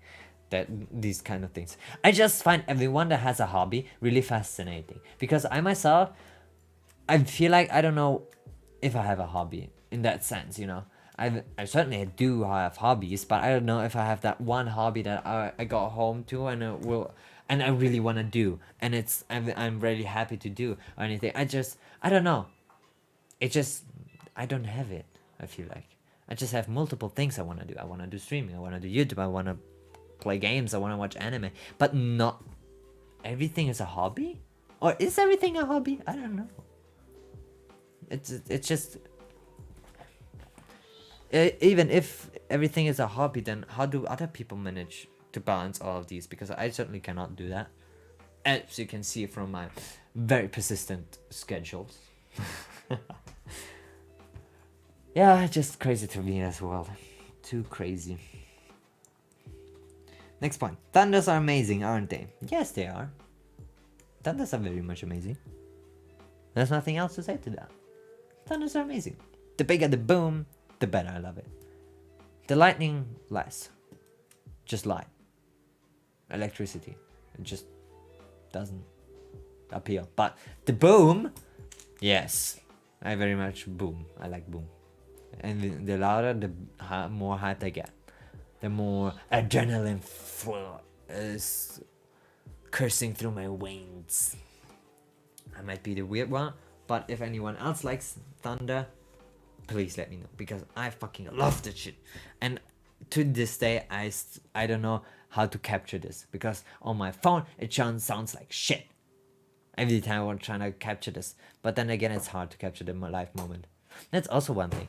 that these kind of things. I just find everyone that has a hobby really fascinating, because I myself, I feel like I don't know if I have a hobby in that sense, you know. I certainly do have hobbies, but I don't know if I have that one hobby that I got home to and I really want to do, and I'm really happy to do or anything. I don't know. I don't have it. I feel like I just have multiple things I want to do. I want to do streaming, I want to do YouTube, I want to play games, I want to watch anime, but not everything is a hobby? Or is everything a hobby? I don't know. It's just even if everything is a hobby, then how do other people manage to balance all of these? Because I certainly cannot do that, as you can see from my very persistent schedules. Yeah, just crazy to me as well. Too crazy. Next point. Thunders are amazing, aren't they? Yes, they are. Thunders are very much amazing. There's nothing else to say to that. Thunders are amazing. The bigger the boom, the better I love it. The lightning, less. Just light. Electricity. It just doesn't appeal. But the boom, yes. I very much boom. I like boom. And the louder, the more hyped I get. The more adrenaline flow is coursing through my veins. I might be the weird one, but if anyone else likes thunder, please let me know, because I fucking love that shit. And to this day, I don't know how to capture this, because on my phone it sounds like shit every time I'm trying to capture this. But then again, it's hard to capture the live moment. That's also one thing.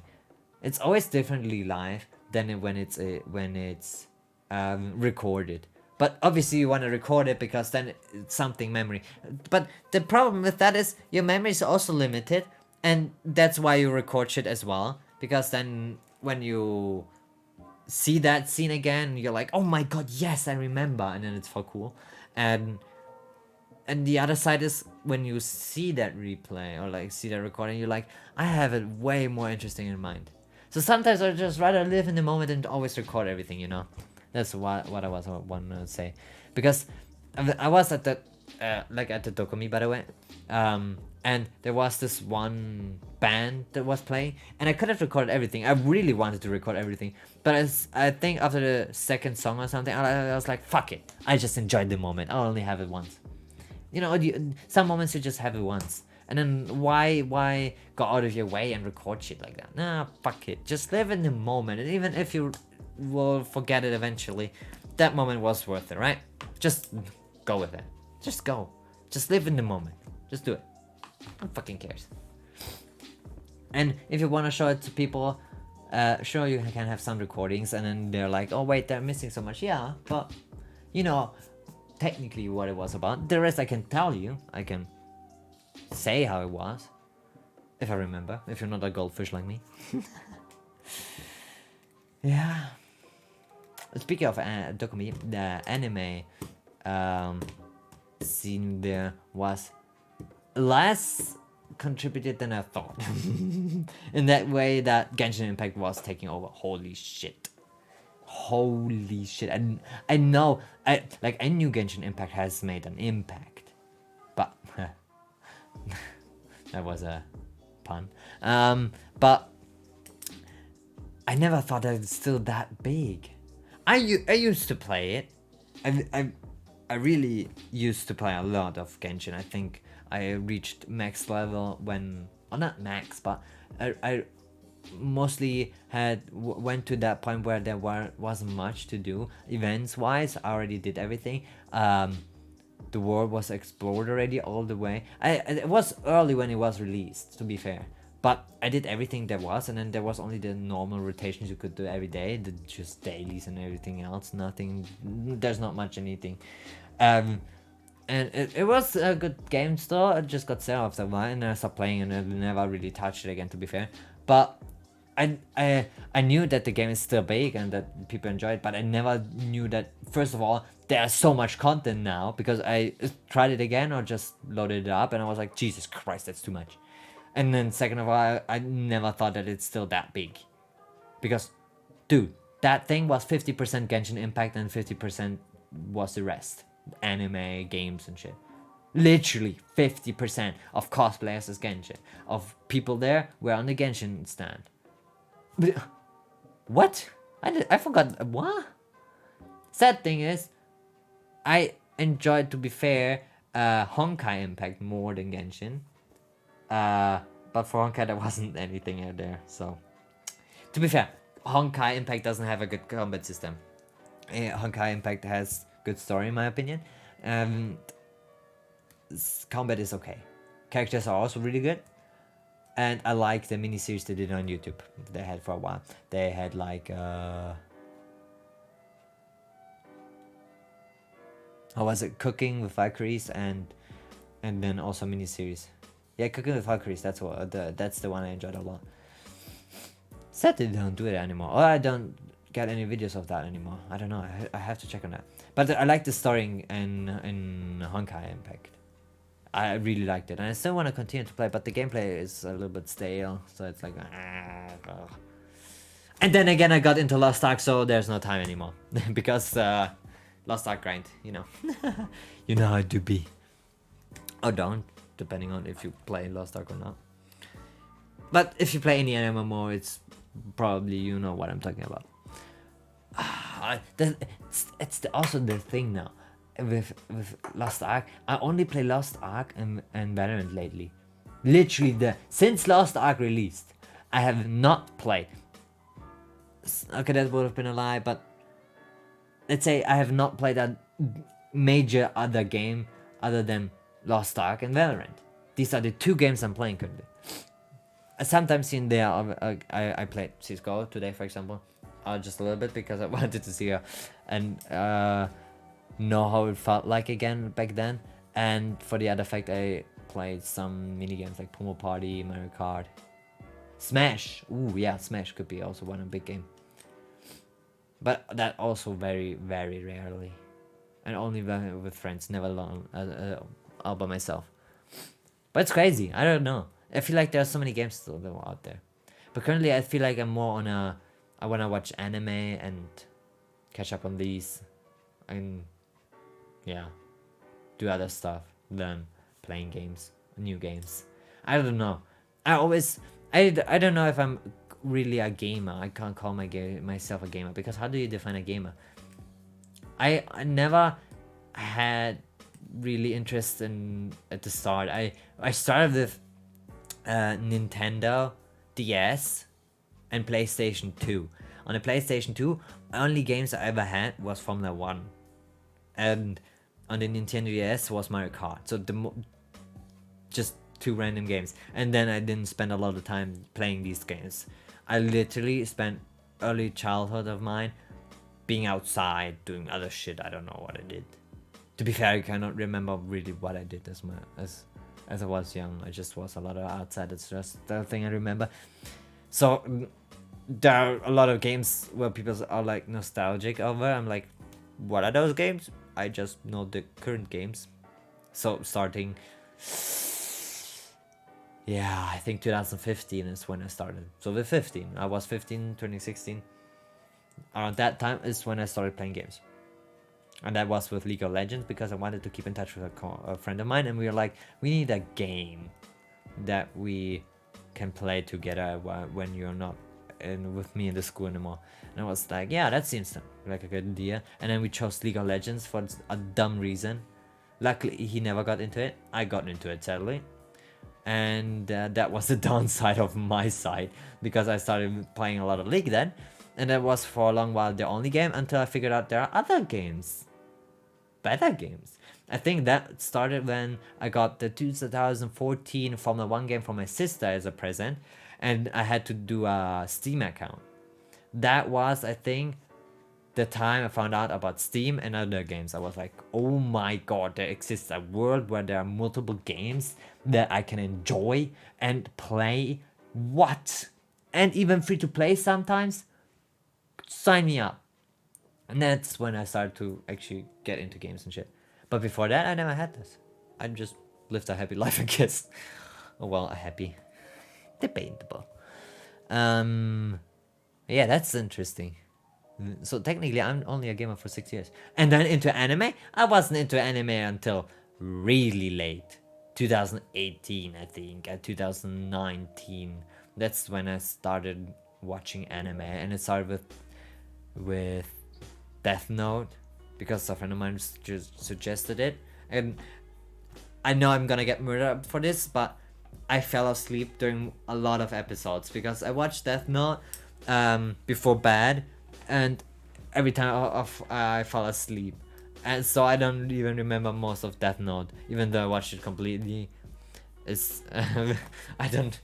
It's always differently live than when it's recorded. But obviously you want to record it because then it's something memory. But the problem with that is your memory is also limited, and that's why you record shit as well. Because then when you see that scene again, you're like, oh my god, yes, I remember, and then it's so cool. And the other side is when you see that replay or like see that recording, you're like, I have it way more interesting in mind. So sometimes I just rather live in the moment and always record everything, you know. That's what I was want to say, because I was at the at the Dokumi, by the way, and there was this one band that was playing, and I could have recorded everything. I really wanted to record everything, but I think after the second song or something, I was like, fuck it, I just enjoyed the moment. I'll only have it once. You know, some moments you just have it once. And then why go out of your way and record shit like that? Nah, fuck it. Just live in the moment. And even if you will forget it eventually, that moment was worth it, right? Just go with it. Just go. Just live in the moment. Just do it. Who fucking cares? And if you want to show it to people, sure, you can have some recordings, and then they're like, oh wait, they're missing so much. Yeah, but you know technically what it was about. The rest I can tell you. I can say how it was, if I remember, if you're not a goldfish like me. Yeah. Speaking of Dokumi, the anime scene there was less contributed than I thought. In that way that Genshin Impact was taking over. Holy shit. Holy shit. I know, I knew Genshin Impact has made an impact, but that was a pun. But I never thought that it's still that big. I used to play it. I really used to play a lot of Genshin. I think I reached max level when, well, not max, but I mostly went to that point where there wasn't much to do events wise. I already did everything. The world was explored already all the way. It was early when it was released, to be fair, but I did everything there was, and then there was only the normal rotations you could do every day, just dailies and everything else. Nothing, there's not much anything. And it was a good game still. I just got set after a while and I stopped playing, and I never really touched it again, to be fair. But I knew that the game is still big and that people enjoy it, but I never knew that, first of all, there's so much content now, because I tried it again or just loaded it up and I was like, Jesus Christ, that's too much. And then second of all, I never thought that it's still that big. Because, dude, that thing was 50% Genshin Impact and 50% was the rest. Anime, games and shit. Literally 50% of cosplayers as Genshin. Of people there were on the Genshin stand. What? I forgot. What? Sad thing is, I enjoyed, to be fair, Honkai Impact more than Genshin. But for Honkai there wasn't anything out there, so. To be fair, Honkai Impact doesn't have a good combat system. Honkai Impact has good story in my opinion. Combat is okay. Characters are also really good. And I like the miniseries they did on YouTube. They had for a while. They had like how was it? Cooking with Valkyries and then also miniseries. Yeah, Cooking with Valkyries. That's the one I enjoyed a lot. Sad they don't do it anymore. Or I don't get any videos of that anymore. I don't know. I have to check on that. But I like the story in Honkai Impact. I really liked it, and I still want to continue to play, but the gameplay is a little bit stale, so it's like, ugh. And then again, I got into Lost Ark, so there's no time anymore, because Lost Ark grind, you know, you know how it do be, or don't, depending on if you play Lost Ark or not. But if you play any MMO, it's probably you know what I'm talking about. It's also the thing now. With Lost Ark, I only play Lost Ark and Valorant lately. Literally, since Lost Ark released, I have not played. Okay, that would have been a lie, but let's say I have not played a major other game other than Lost Ark and Valorant. These are the two games I'm playing currently. Sometimes in there, I played CS:GO today, for example, just a little bit because I wanted to see her and know how it felt like again back then. And for the other fact, I played some mini games like Pomo Party, Mario Kart, Smash. Ooh, yeah, Smash could be also one big game. But that also very, very rarely, and only with friends, never alone, all by myself. But it's crazy. I don't know. I feel like there are so many games still out there. But currently, I feel like I'm more on I wanna watch anime and catch up on these, and yeah, do other stuff than playing games, new games. I don't know. I don't know if I'm really a gamer. I can't call myself a gamer, because how do you define a gamer? I never had really interest in at the start. I started with Nintendo DS and PlayStation 2. On the PlayStation 2, only games I ever had was Formula 1. And on the Nintendo DS was Mario Kart. So just two random games. And then I didn't spend a lot of time playing these games. I literally spent early childhood of mine being outside, doing other shit. I don't know what I did. To be fair, I cannot remember really what I did as I was young. I just was a lot of outside. That's just the thing I remember. So there are a lot of games where people are like nostalgic over. I'm like, what are those games? I just know the current games. So starting, yeah, I think 2015 is when I started. So with 15, I was 15, 2016. Around that time is when I started playing games. And that was with League of Legends, because I wanted to keep in touch with a friend of mine, and we were like, we need a game that we can play together when you're not with me in the school anymore. And I was like, yeah, that seems like a good idea. And then we chose League of Legends for a dumb reason. Luckily, he never got into it. I got into it, sadly. And that was the downside of my side, because I started playing a lot of League then. And that was for a long while the only game, until I figured out there are other games. Better games. I think that started when I got the 2014 Formula 1 game from my sister as a present, and I had to do a Steam account. That was, I think, the time I found out about Steam and other games. I was like, oh my god, there exists a world where there are multiple games that I can enjoy and play. What? And even free to play sometimes? Sign me up. And that's when I started to actually get into games and shit. But before that, I never had this. I just lived a happy life, I guess. Oh well, a happy. Debatable. Yeah, that's interesting. So technically, I'm only a gamer for 6 years. And then into anime? I wasn't into anime until really late. 2018, I think. 2019. That's when I started watching anime. And it started with Death Note, because a friend of mine just suggested it. And I know I'm gonna get murdered for this, but I fell asleep during a lot of episodes, because I watched Death Note before bed, and every time I fall asleep, and so I don't even remember most of Death Note, even though I watched it completely. It's I don't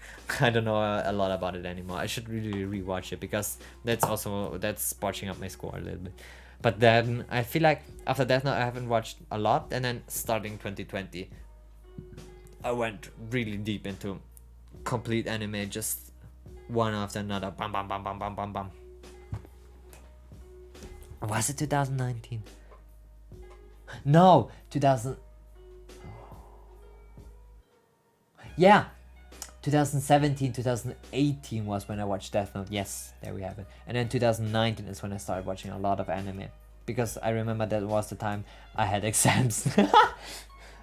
know a lot about it anymore. I should really rewatch it, because that's sparching up my score a little bit. But then I feel like after Death Note I haven't watched a lot, and then starting 2020 I went really deep into complete anime, just one after another. Bam bam bam bam bam bam bam. Was it 2019? No, 2000. Yeah, 2017, 2018 was when I watched Death Note. Yes, there we have it. And then 2019 is when I started watching a lot of anime, because I remember that was the time I had exams.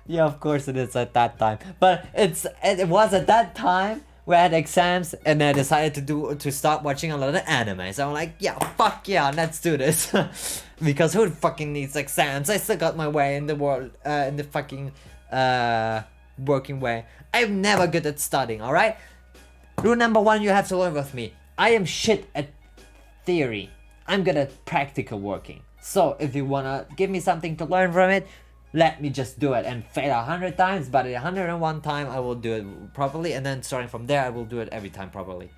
Yeah, of course it is at that time. But it was at that time where I had exams, and I decided to start watching a lot of anime. So I'm like, yeah, fuck yeah, let's do this. Because who fucking needs exams? I still got my way in the world, in the fucking working way. I'm never good at studying, alright? Rule number 1 you have to learn with me. I am shit at theory. I'm good at practical working. So if you wanna give me something to learn from it, let me just do it and fail 100 times, but 101 time I will do it properly, and then starting from there I will do it every time properly.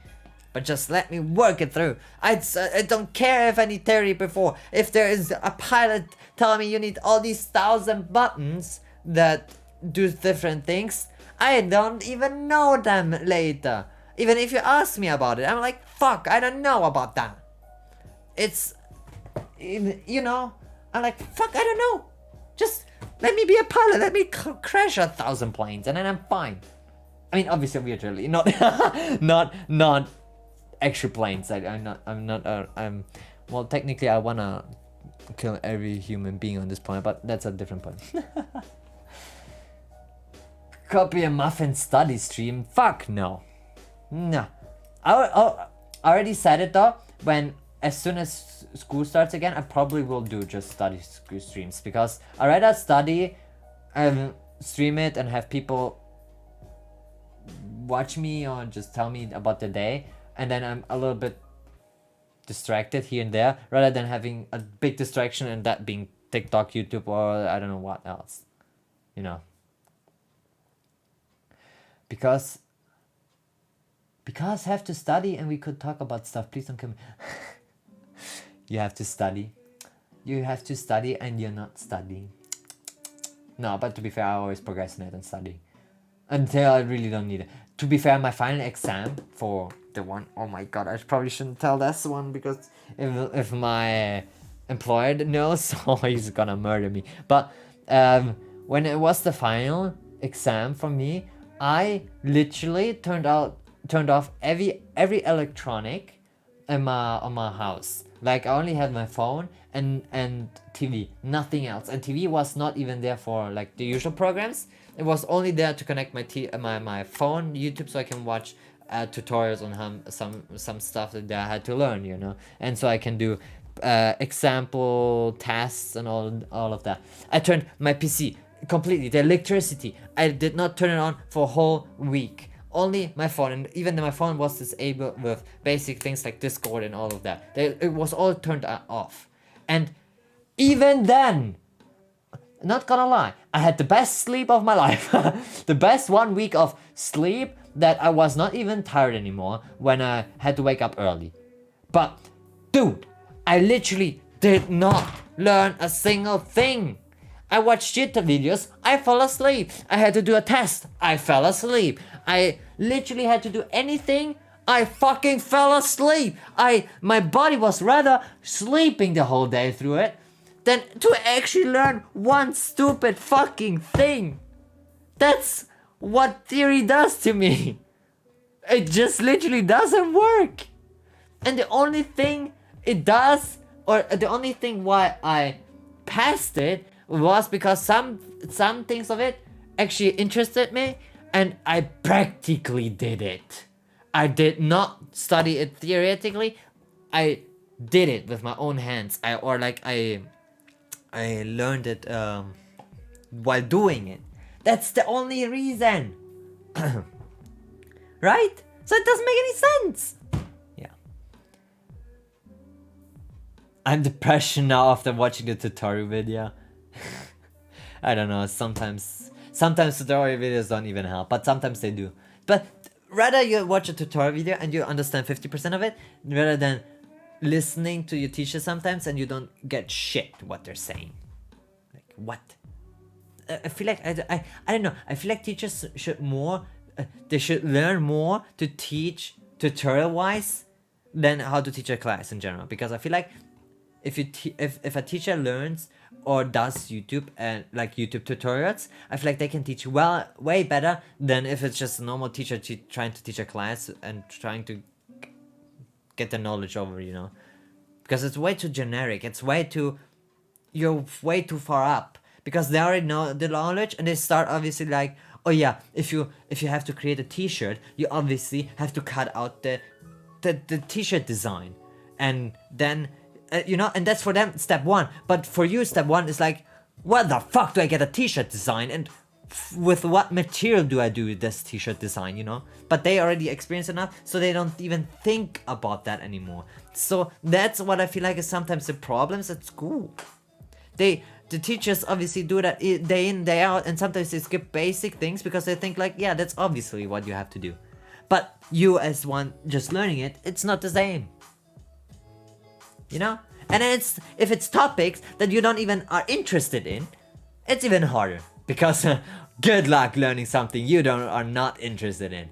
But just let me work it through. I don't care if I need theory before. If there is a pilot telling me you need all these 1,000 buttons that do different things, I don't even know them later. Even if you ask me about it, I'm like, fuck, I don't know about that. It's, you know, I'm like, fuck, I don't know. Just let me be a pilot. Let me crash 1,000 planes, and then I'm fine. I mean, obviously, virtually, not, not actual planes. Well, technically, I wanna kill every human being on this planet, but that's a different point. Copy a muffin study stream? Fuck no. No. I already said it though, as soon as school starts again, I probably will do just study streams, because I rather study and stream it and have people watch me or just tell me about the day, and then I'm a little bit distracted here and there, rather than having a big distraction and that being TikTok, YouTube, or I don't know what else, you know. Because I have to study, and we could talk about stuff. Please don't come. You have to study. You have to study, and you're not studying. No, but to be fair, I always procrastinate on studying until I really don't need it. To be fair, my final exam for the one, oh my god, I probably shouldn't tell this one, because if my employer knows, oh, he's gonna murder me. But when it was the final exam for me, I literally turned off every electronic on my house. Like, I only had my phone and TV, nothing else. And TV was not even there for like the usual programs. It was only there to connect my phone, YouTube, so I can watch tutorials on some stuff that I had to learn, you know. And so I can do example tests and all of that. I turned my PC completely, the electricity, I did not turn it on for a whole week. Only my phone, and even my phone was disabled with basic things like Discord and all of that. It was all turned off. And even then, not gonna lie, I had the best sleep of my life. The best 1 week of sleep, that I was not even tired anymore when I had to wake up early. But dude, I literally did not learn a single thing. I watched YouTube videos, I fell asleep. I had to do a test, I fell asleep. I literally had to do anything, I fucking fell asleep. My body was rather sleeping the whole day through it than to actually learn one stupid fucking thing. That's what theory does to me. It just literally doesn't work. And the only thing it does, or the only thing why I passed it, was because some things of it actually interested me, and I practically did it. I did not study it theoretically. I did it with my own hands. I learned it while doing it. That's the only reason. Right? So it doesn't make any sense. Yeah. I'm depression now after watching the tutorial video. I don't know, sometimes tutorial videos don't even help, but sometimes they do. But rather you watch a tutorial video and you understand 50% of it, rather than listening to your teacher sometimes and you don't get shit what they're saying. Like, what? I feel like, I don't know, I feel like teachers should more, they should learn more to teach tutorial-wise than how to teach a class in general. Because I feel like if a teacher learns or does YouTube and like YouTube tutorials, I feel like they can teach way better than if it's just a normal teacher trying to teach a class and trying to get the knowledge over, you know. Because it's way too generic. You're way too far up. Because they already know the knowledge and they start obviously like, oh yeah, if you have to create a t-shirt, you obviously have to cut out the t-shirt design. And then, you know, and that's for them step one. But for you, step one is like, what the fuck do I get a t-shirt design? And with what material do I do this t-shirt design, you know? But they already experienced enough, so they don't even think about that anymore. So that's what I feel like is sometimes the problems at school. The teachers obviously do that day in, day out, and sometimes they skip basic things because they think like, yeah, that's obviously what you have to do. But you as one just learning it, it's not the same. You know? And then if it's topics that you don't even are interested in, it's even harder. Because good luck learning something you are not interested in.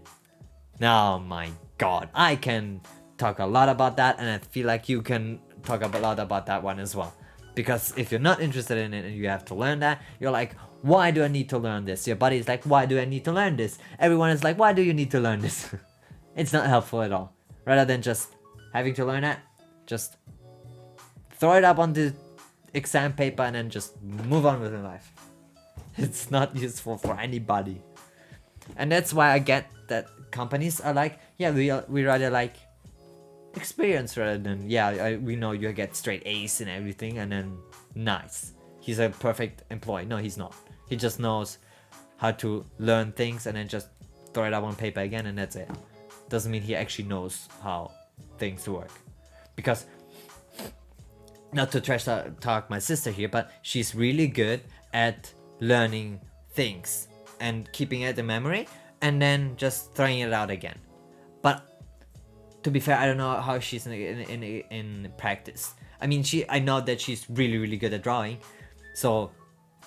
Oh my god, I can talk a lot about that, and I feel like you can talk a lot about that one as well. Because if you're not interested in it and you have to learn that, you're like, why do I need to learn this? Your buddy is like, why do I need to learn this? Everyone is like, why do you need to learn this? It's not helpful at all. Rather than just having to learn that, just throw it up on the exam paper and then just move on with your life. It's not useful for anybody. And that's why I get that companies are like, yeah, we rather like experience rather than, yeah, we know you get straight A's and everything and then nice. He's a perfect employee. No, he's not. He just knows how to learn things and then just throw it up on paper again and that's it. Doesn't mean he actually knows how things work. Because, not to trash talk my sister here, but she's really good at learning things and keeping it in memory and then just throwing it out again. But to be fair, I don't know how she's in practice. I mean, I know that she's really good at drawing, so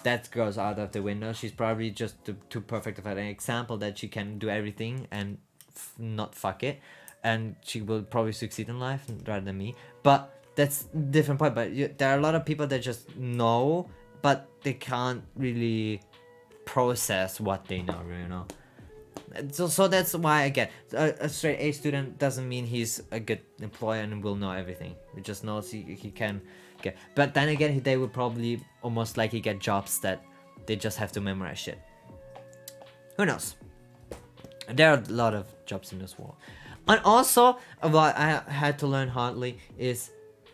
that goes out of the window. She's probably just too perfect of an example that she can do everything and not fuck it, and she will probably succeed in life rather than me. But that's a different point. But there are a lot of people that just know, but they can't really process what they know, you know. So that's why I get a straight A student doesn't mean he's a good employee and will know everything. He just knows he can get. But then again, they would probably almost likely get jobs that they just have to memorize shit. Who knows? There are a lot of jobs in this world. And also, what I had to learn hardly is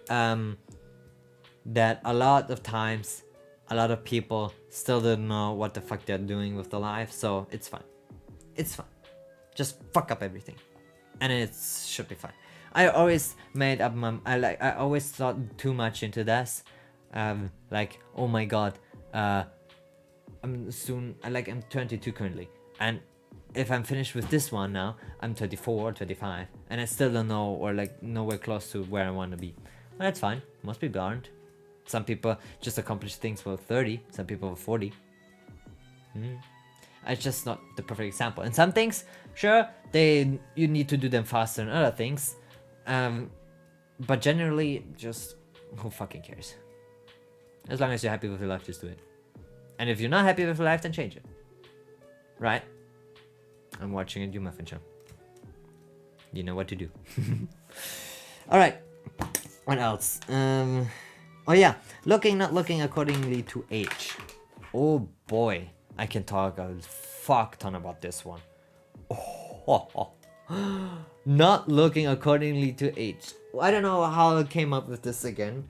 that a lot of times, a lot of people still don't know what the fuck they're doing with their life, so it's fine. It's fine. Just fuck up everything, and it should be fine. I always made up I always thought too much into this. Like, oh my god, I'm 22 currently, and if I'm finished with this one now, I'm 24 or 25, and I still don't know or like nowhere close to where I want to be. Well, that's fine. Most people aren't. Some people just accomplish things for 30. Some people for 40. It's just not the perfect example. And some things, sure, you need to do them faster than other things. But generally, just who fucking cares? As long as you're happy with your life, just do it. And if you're not happy with your life, then change it. Right? I'm watching a Duma Muffin show. You know what to do. Alright. What else? Oh yeah. Not looking accordingly to age. Oh boy. I can talk a fuck ton about this one. Not looking accordingly to age. I don't know how I came up with this again.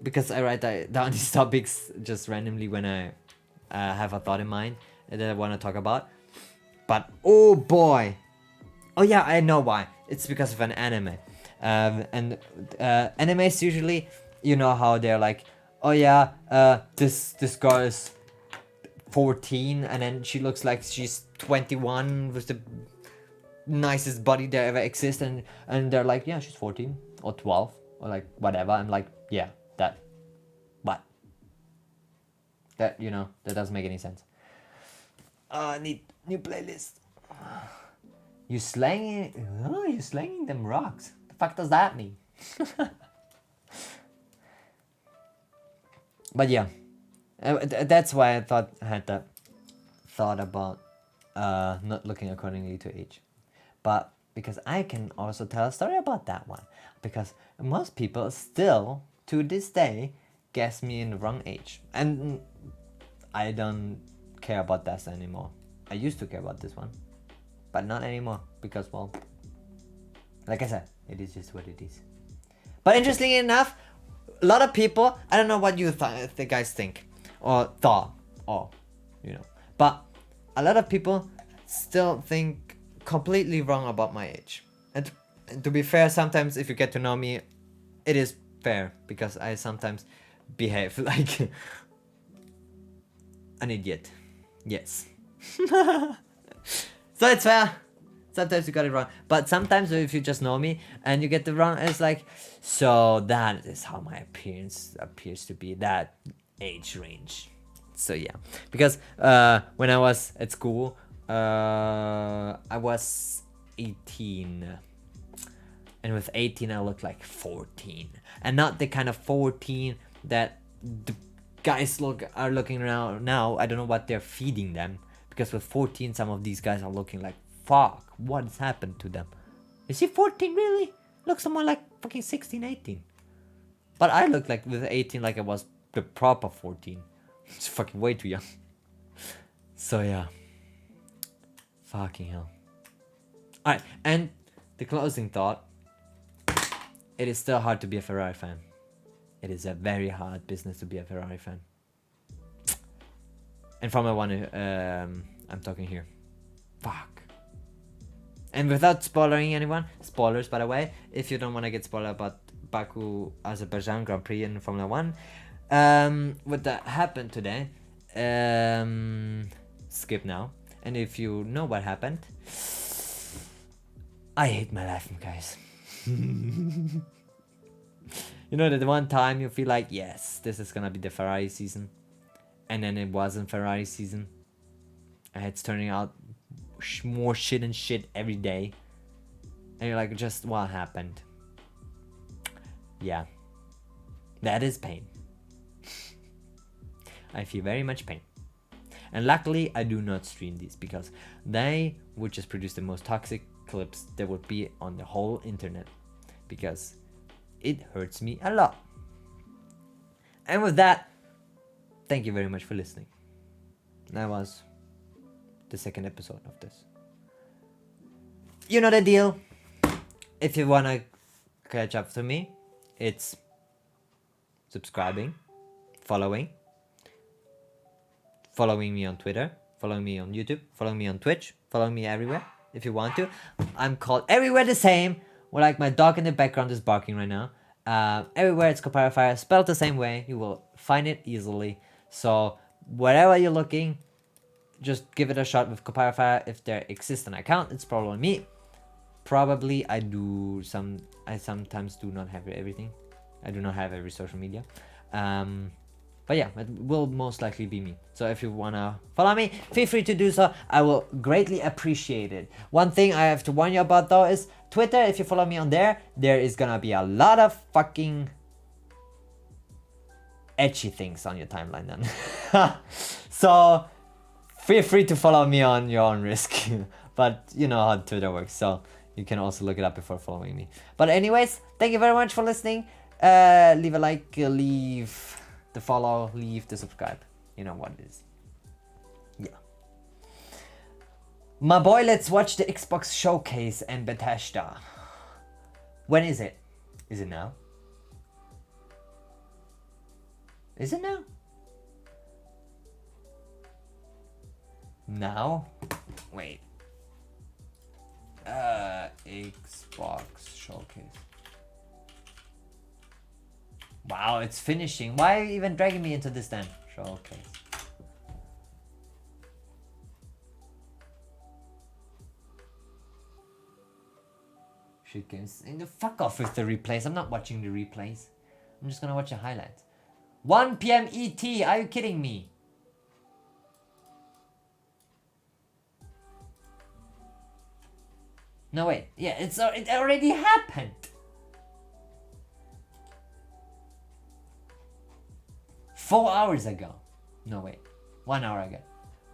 Because I write down these topics just randomly when I have a thought in mind that I want to talk about. But oh boy. Oh yeah, I know why. It's because of an anime. And animes usually, you know how they're like, oh yeah, this girl is 14 and then she looks like she's 21 with the nicest body that ever exists, and they're like, yeah, she's 14 or 12 or like whatever. I'm like, yeah, that, what? That, you know, that doesn't make any sense. I need new playlist. You slanging? Oh, you slanging them rocks. The fuck does that mean? But yeah, that's why I had that thought about not looking accordingly to age. But because I can also tell a story about that one. Because most people still, to this day, guess me in the wrong age. And I don't care about that anymore. I used to care about this one. But not anymore. Because, well, like I said, it is just what it is. But interestingly enough, a lot of people, I don't know what you the guys think. Or thought. Or, you know. But a lot of people still think completely wrong about my age. And to be fair, sometimes if you get to know me, it is fair, because I sometimes behave like an idiot. Yes. So it's fair. Sometimes you got it wrong. But sometimes if you just know me and you get it wrong, it's like, so that is how my appearance appears to be, that age range. So yeah. Because when I was at school, I was 18. And with 18 I looked like 14. And not the kind of 14 that the guys are looking around now. I don't know what they're feeding them. Because with 14 some of these guys are looking like, fuck, what has happened to them? Is he 14 really? Looks somewhere like fucking 16, 18. But I looked like with 18 like I was the proper 14. It's fucking way too young. So yeah. Fucking hell. Alright, and the closing thought. It is still hard to be a Ferrari fan. It is a very hard business to be a Ferrari fan. And Formula 1, I'm talking here. Fuck. And without spoiling anyone, spoilers by the way, if you don't want to get spoiled about Baku Azerbaijan Grand Prix in Formula 1, what that happened today, skip now. And if you know what happened, I hate my life, guys. You know that one time you feel like, yes, this is gonna be the Ferrari season, and then it wasn't Ferrari season, and it's turning out more shit and shit every day, and you're like, just what happened? Yeah, that is pain. I feel very much pain. And luckily I do not stream these, because they would just produce the most toxic clips that would be on the whole internet, because it hurts me a lot. And with that, thank you very much for listening. That was the second episode of this. You know the deal. If you wanna catch up to me, it's subscribing, following me on Twitter, following me on YouTube, following me on Twitch, following me everywhere if you want to. I'm called everywhere the same. Well, like my dog in the background is barking right now. Everywhere it's Copyrify, spelled the same way. You will find it easily. So wherever you're looking, just give it a shot with Copyrify. If there exists an account, it's probably me. Probably I sometimes do not have everything. I do not have every social media. But yeah, it will most likely be me. So if you wanna follow me, feel free to do so. I will greatly appreciate it. One thing I have to warn you about though is Twitter. If you follow me on there is gonna be a lot of fucking etchy things on your timeline then. So feel free to follow me on your own risk. But you know how Twitter works, so you can also look it up before following me. But anyways, thank you very much for listening. Leave a like, leave the follow, leave the subscribe. You know what it is. Yeah. My boy, let's watch the Xbox Showcase and Bethesda. When is it? Is it now? Is it now? Now? Wait. Xbox Showcase. Wow, it's finishing. Why are you even dragging me into this then? Showcase. Shit games. Fuck off with the replays. I'm not watching the replays. I'm just gonna watch the highlights. 1 p.m. ET. Are you kidding me? No wait. Yeah, it already happened. 4 hours ago. No wait. 1 hour ago.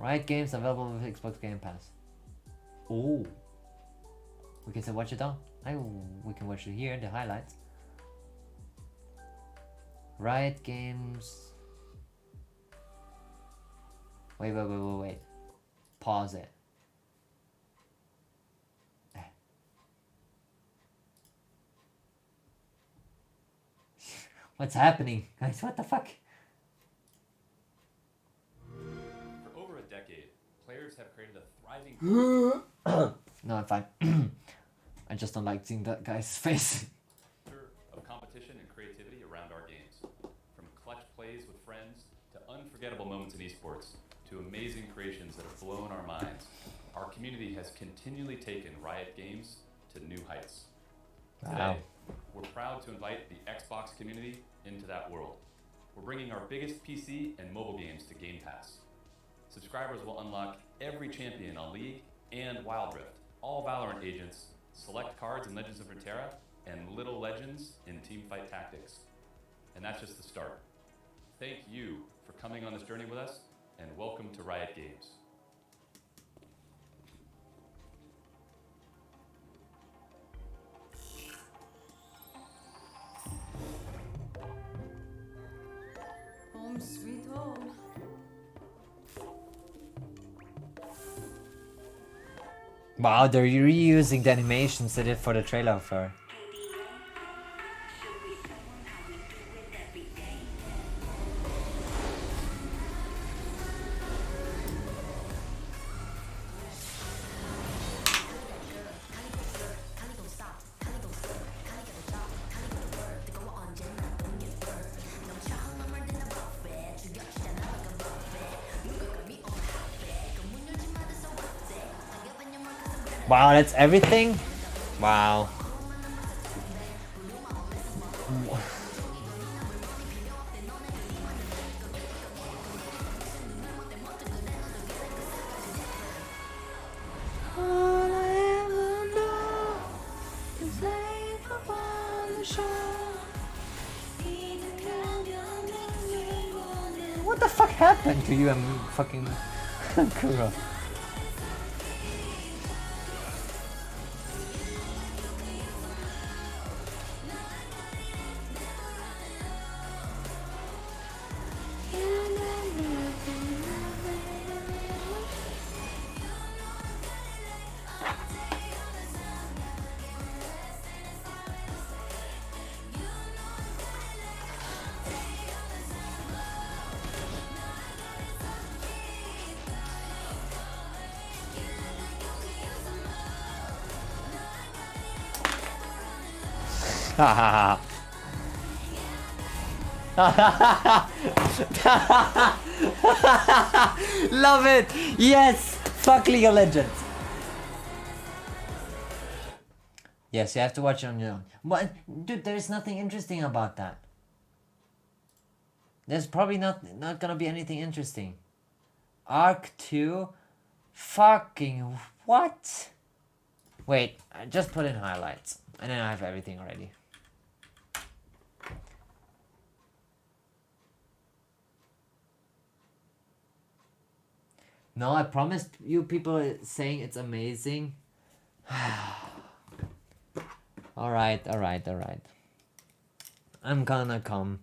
Riot Games available with Xbox Game Pass. Oh. We can still watch it though. We can watch it here, the highlights. Riot Games. Wait. Pause it. What's happening? Guys, what the fuck? For over a decade, players have created a thriving No, I'm fine. I just don't like seeing that guy's face. of competition and creativity around our games. From clutch plays with friends to unforgettable moments in esports to amazing creations that have blown our minds, our community has continually taken Riot Games to new heights. Wow. Today, we're proud to invite the Xbox community into that world. We're bringing our biggest PC and mobile games to Game Pass. Subscribers will unlock every champion on League and Wild Rift, all Valorant agents, select cards in Legends of Runeterra, and little legends in Teamfight Tactics. And that's just the start. Thank you for coming on this journey with us, and welcome to Riot Games. Home sweet home. Wow, they're reusing the animations they did for the trailer for. Wow, that's everything? Wow. What the fuck happened to you and fucking Kuro? Love it! Yes! Fuck League of Legends! Yes, you have to watch it on your own. What? Dude, there's nothing interesting about that. There's probably not gonna be anything interesting. Arc 2? Fucking what? Wait, I just put in highlights. And then I have everything already. No, I promised you people saying it's amazing. Alright. I'm gonna come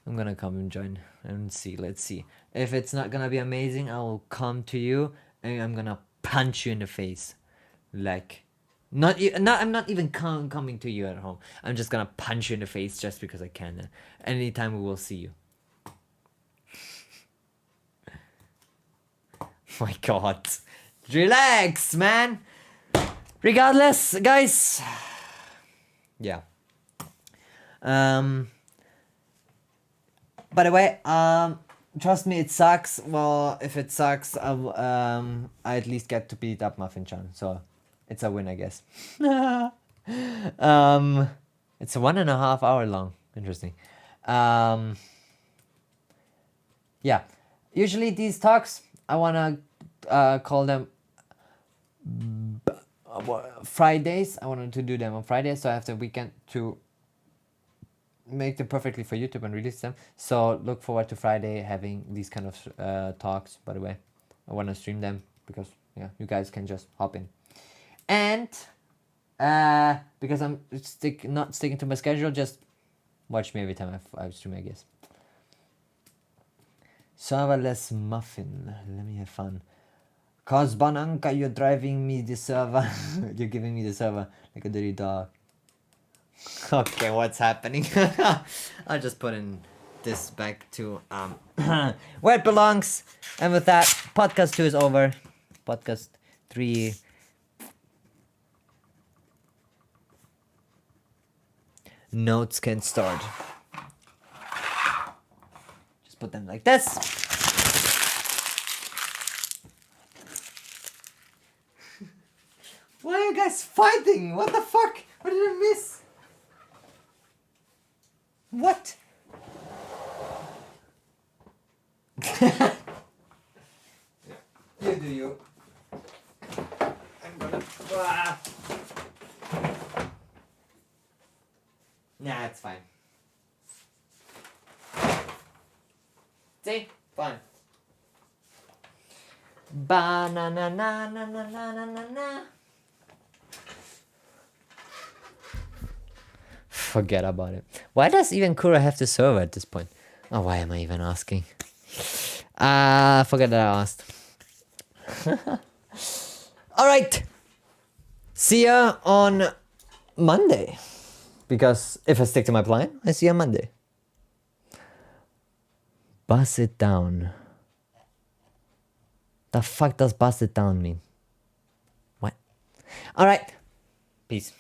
and join and see. Let's see. If it's not gonna be amazing, I will come to you and I'm gonna punch you in the face. Like, I'm not even coming to you at home. I'm just gonna punch you in the face just because I can. Anytime we will see you. My god. Relax, man. Regardless, guys. Yeah. By the way, trust me, it sucks. Well, if it sucks, I at least get to beat up Muffin Chan, so it's a win, I guess. It's a 1.5 hour long. Interesting. Yeah. Usually these talks, I wanna call them Fridays. I wanted to do them on Fridays, so I have the weekend to make them perfectly for YouTube and release them. So look forward to Friday having these kind of talks. By the way, I want to stream them because yeah, you guys can just hop in. And because I'm not sticking to my schedule, just watch me every time I stream, I guess. Serverless muffin. Let me have fun. Cause Bananka, you're driving me the server. You're giving me the server like a dirty dog. Okay, what's happening? I'll just put in this back to where it belongs. And with that, podcast 2 is over. Podcast 3. Notes can start. Just put them like this. Why are you guys fighting? What the fuck? What did I miss? What? You do you. I'm gonna... Nah, it's fine. See? Fine. Ba-na-na-na-na-na-na-na-na. Forget about it. Why does even Kura have the server at this point? Oh, why am I even asking? Forget that I asked. Alright. See ya on Monday. Because if I stick to my plan, I see you on Monday. Bust it down. The fuck does bust it down mean? What? Alright. Peace.